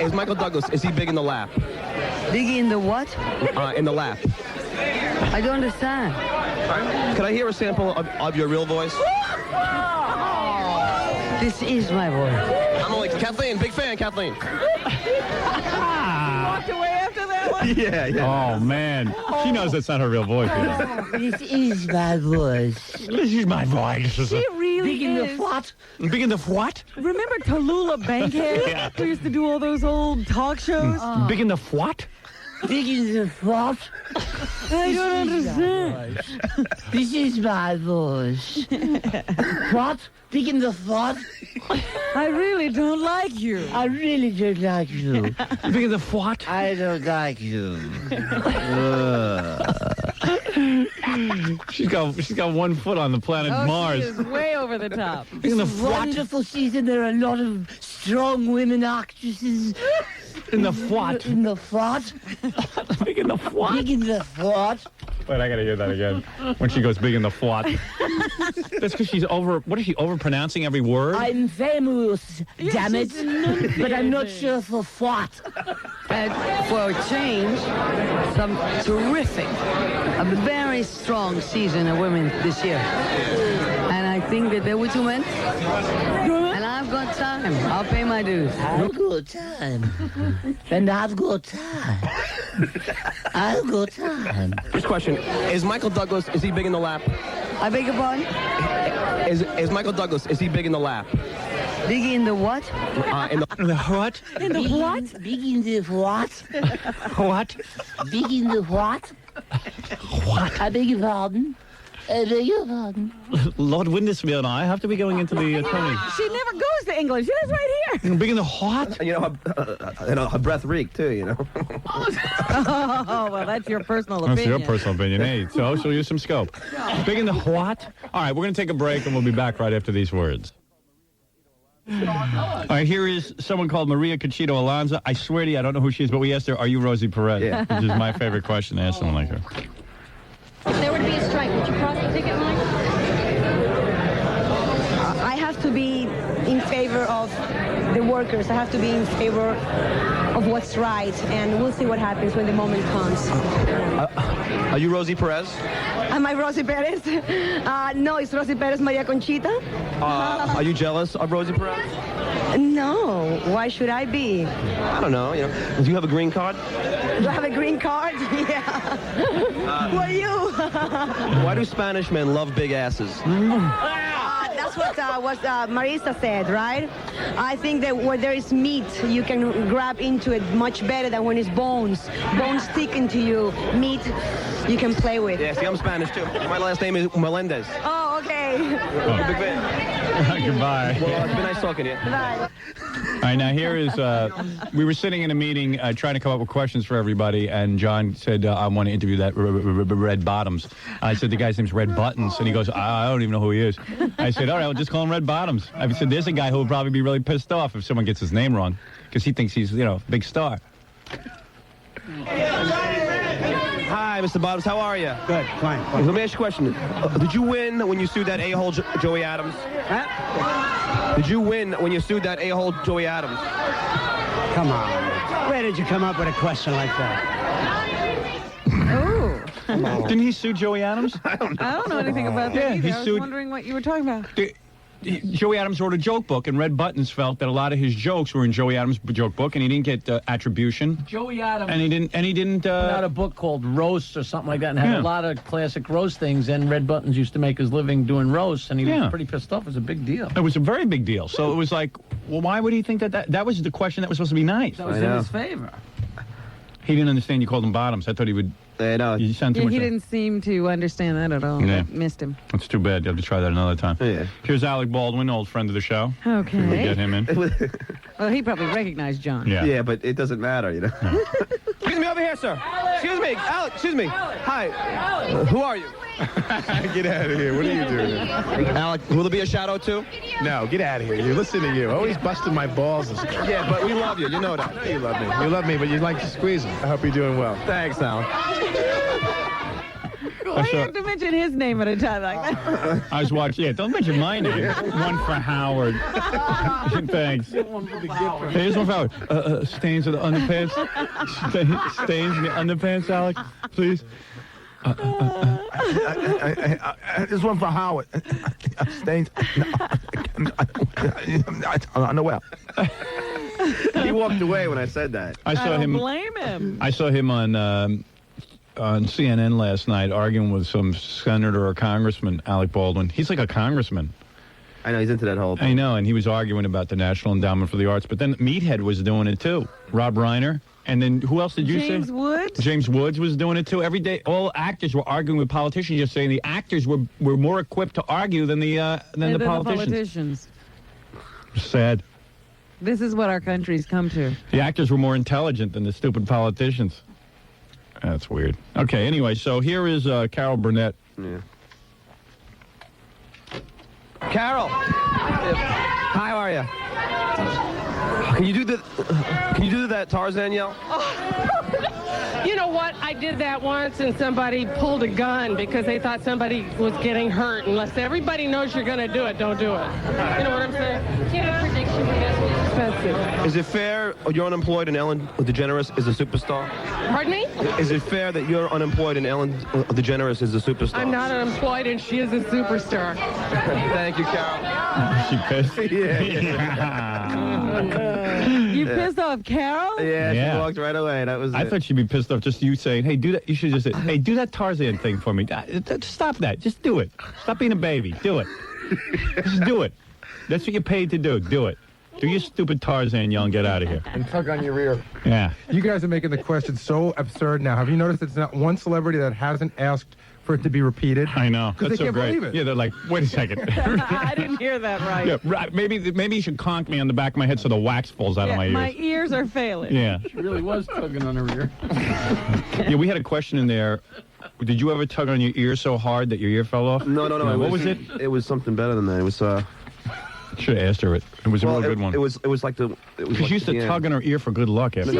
Is Michael Douglas, is he big in the lap? Big in the what? In the lap. I don't understand. Could I hear a sample of your real voice? This is my voice. I'm only... Kathleen, big fan, Kathleen. Walked away after that one? Yeah. Oh, man. She knows that's not her real voice. This is my voice. This is my voice. She really Big in is. the what? Big in the what? Remember Tallulah Bankhead, who used to do all those old talk shows? Big in the what? Big in the what? I don't understand. This is my voice. What? Big in the what? I really don't like you. I really don't like you. Big in the what? I don't like you. She's got 1 foot on the planet Mars. She is way over the top. Big in the what? Wonderful season. There are a lot of strong women actresses. In the what? In the what? Big in the what? Big in the what? Wait, I gotta hear that again. When she goes big in the what? That's because she's over. What is she over pronouncing every word? I'm famous, damn it. But I'm not sure for what. And for a change, some terrific, a very strong season of women this year. And I think that there were two men. And I've got time. I'll pay my dues. I've got time. And I've got time. I've got time. First question. Is Michael Douglas, is he big in the lap? I beg your pardon? Is Michael Douglas, is he big in the lap? Big in the what? In the what? In the what? Big in the what? What? Big in the what? What? I beg your pardon? I beg your pardon? Lord Windismere and I have to be going into the Tony. She never goes to English. She lives right here. Big in the what? You know, her breath reek, too, you know. Oh, well, that's your personal opinion. That's your personal opinion. Hey, so she'll use some scope. Big in the what? All right, we're going to take a break, and we'll be back right after these words. All right, here is someone called Maria Conchito Alonso. I swear to you, I don't know who she is, but we asked her, are you Rosie Perez? Yeah. Which is my favorite question to ask someone like her. If there were to be a strike, would you cross the ticket line? I have to be in favor of the workers. I have to be in favor of what's right, and we'll see what happens when the moment comes. Are you Rosie Perez? Am I Rosie Perez? No, it's Rosie Perez Maria Conchita. Are you jealous of Rosie Perez? No, why should I be? I don't know. You know, do you have a green card? Do I have a green card? Yeah. Who are you? Why do Spanish men love big asses? That's what Marisa said, right? I think that where there is meat, you can grab into it much better than when it's bones. Bones stick into you. Meat, you can play with. Yeah, see, I'm Spanish, too. My last name is Melendez. Oh, okay. Big fan. Goodbye. Well, it's been nice talking to you. Bye. All right, now here is, we were sitting in a meeting trying to come up with questions for everybody, and John said, I want to interview that Red Bottoms. I said, the guy's name's Red Buttons, and he goes, I don't even know who he is. I said, all right, well, just call him Red Bottoms. I said, there's a guy who would probably be really pissed off if someone gets his name wrong, because he thinks he's, you know, big star. Hi, Mr. Bottoms. How are you? Good, fine. Let me ask you a question. Did you win when you sued that a-hole Joey Adams? Huh? Did you win when you sued that a-hole Joey Adams? Come on. Where did you come up with a question like that? Oh. Didn't he sue Joey Adams? I don't know anything about that either. I was wondering what you were talking about. Joey Adams wrote a joke book, and Red Buttons felt that a lot of his jokes were in Joey Adams' joke book, and he didn't get attribution. Joey Adams. And he didn't. Put out a book called Roasts or something like that, and had a lot of classic roast things. And Red Buttons used to make his living doing roasts, and he was pretty pissed off. It was a big deal. It was a very big deal. So it was like, well, why would he think that was the question that was supposed to be nice? That was in his favor. He didn't understand you called him Bottoms. I thought he would. You sound too much. He didn't seem to understand that at all. Yeah. I missed him. That's too bad. You have to try that another time. Yeah. Here's Alec Baldwin, old friend of the show. Okay. We'll get him in. Well, he probably recognized John. Yeah. Yeah, but it doesn't matter, you know. Excuse me, over here, sir. Excuse me, Alec. Excuse me. Hi. Who are you? Get out of here. What are you doing? Alec, will there be a shadow too? No, get out of here. You listen to you. Always busting my balls. Yeah, but we love you. You know that. I know you love me. You love me, but you like to squeeze them. I hope you're doing well. Thanks, Alec. Why you have to mention his name at a time like that? I was watching. Yeah, don't mention my name. One for Howard. Thanks. Here's one for Howard. Stains of the underpants. Stains in the underpants, Alec. Please. This one for Howard. Stains. Underwear. He walked away when I said that. I saw him. Blame him. I saw him on CNN last night arguing with some senator or congressman, Alec Baldwin. He's like a congressman. I know, he's into that whole thing. I know, and he was arguing about the National Endowment for the Arts. But then Meathead was doing it too. Rob Reiner. And then who else did you say? James Woods? James Woods was doing it too. Every day, all actors were arguing with politicians, just saying the actors were more equipped to argue than the politicians. Sad. This is what our country's come to. The actors were more intelligent than the stupid politicians. That's weird. Okay, anyway, so here is Carol Burnett. Yeah. Carol! How are you? Can you do that Tarzan yell? You know what? I did that once, and somebody pulled a gun because they thought somebody was getting hurt. Unless everybody knows you're going to do it, don't do it. You know what I'm saying? Do you have a prediction for this week? Expensive. Is it fair you're unemployed and Ellen DeGeneres is a superstar? Pardon me? Is it fair that you're unemployed and Ellen DeGeneres is a superstar? I'm not unemployed, and she is a superstar. Thank you, Carol. She pissed? Yeah. You pissed off Carol? Yeah, she walked right away. That was I it. thought she'd be pissed off just you saying, hey, do that. You should just say, hey, do that Tarzan thing for me. Stop that. Just do it. Stop being a baby. Do it. Just do it. That's what you're paid to do. Do it. Do your stupid Tarzan, y'all, and get out of here. And tug on your rear. Yeah. You guys are making the question so absurd now. Have you noticed it's not one celebrity that hasn't asked for it to be repeated? I know. Because That's they so can't great. believe it. Yeah, they're like, wait a second. I didn't hear that right. Yeah, right. Maybe you should conk me on the back of my head so the wax falls out of my ears. My ears are failing. Yeah. She really was tugging on her ear. Yeah, we had a question in there. Did you ever tug on your ear so hard that your ear fell off? No. What was it? It was something better than that. It was Should have asked her it. It was a real good one. It was like the. She used to tug on her ear for good luck. After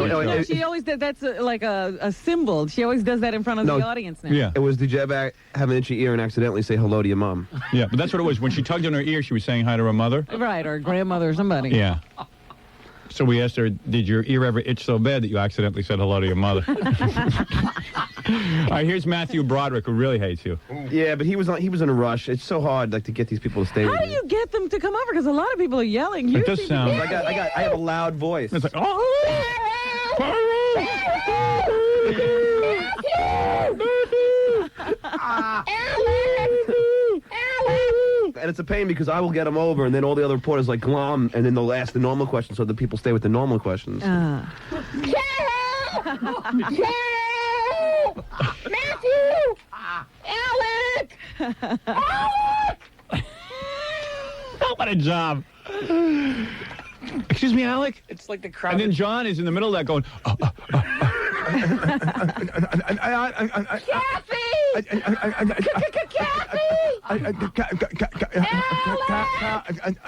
She always did. That's like a symbol. She always does that in front of the audience now. Yeah. It was, did you ever have an itchy ear and accidentally say hello to your mom? Yeah, but that's what it was. When she tugged on her ear, she was saying hi to her mother. Right, or grandmother or somebody. Yeah. So we asked her, did your ear ever itch so bad that you accidentally said hello to your mother? All right, here's Matthew Broderick, who really hates you. Yeah, but he was in a rush. It's so hard to get these people to stay with How me. do you get them to come over? Because a lot of people are yelling. It does sound. I have a loud voice. It's like, And it's a pain because I will get them over, and then all the other reporters like glom, and then they'll ask the normal questions, so the people stay with the normal questions. Matthew! Alec! Alec! Oh, what a job. Excuse me, Alec? It's like the crowd. And then John is in the middle of that going,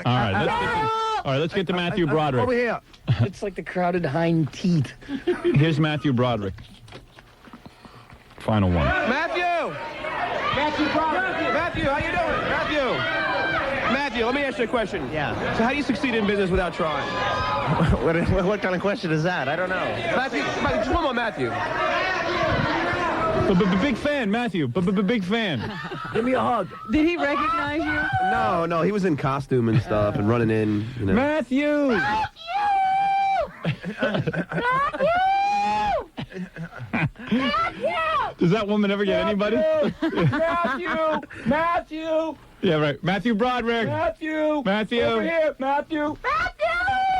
All right, let's get to Matthew Broderick. Over here. It's like the crowded hind teeth. Here's Matthew Broderick. Final one. Matthew, how you doing? Matthew, let me ask you a question. Yeah. So how do you succeed in business without trying? What kind of question is that? I don't know. Matthew, just one more, Matthew. Big fan, Matthew. Big fan. Give me a hug. Did he recognize you? No, he was in costume and stuff and running in. You know. Matthew! Does that woman ever get anybody? Matthew! Yeah, right. Matthew Broderick. Matthew! Over here, Matthew!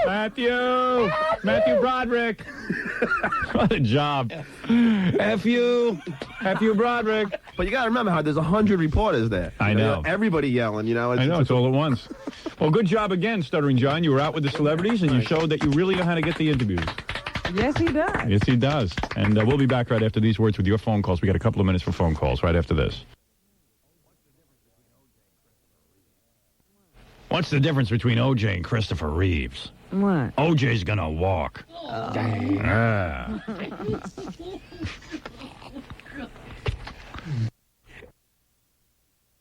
Matthew Broderick. What a job. F you Broderick. But you got to remember how there's 100 reporters there. I know. Everybody yelling, you know. I know, it's all at once. Well, good job again, Stuttering John. You were out with the celebrities, and you showed that you really know how to get the interviews. Yes, he does. Yes, he does. And we'll be back right after these words with your phone calls. We got a couple of minutes for phone calls right after this. What's the difference between O.J. and Christopher Reeves? What? O.J.'s gonna walk.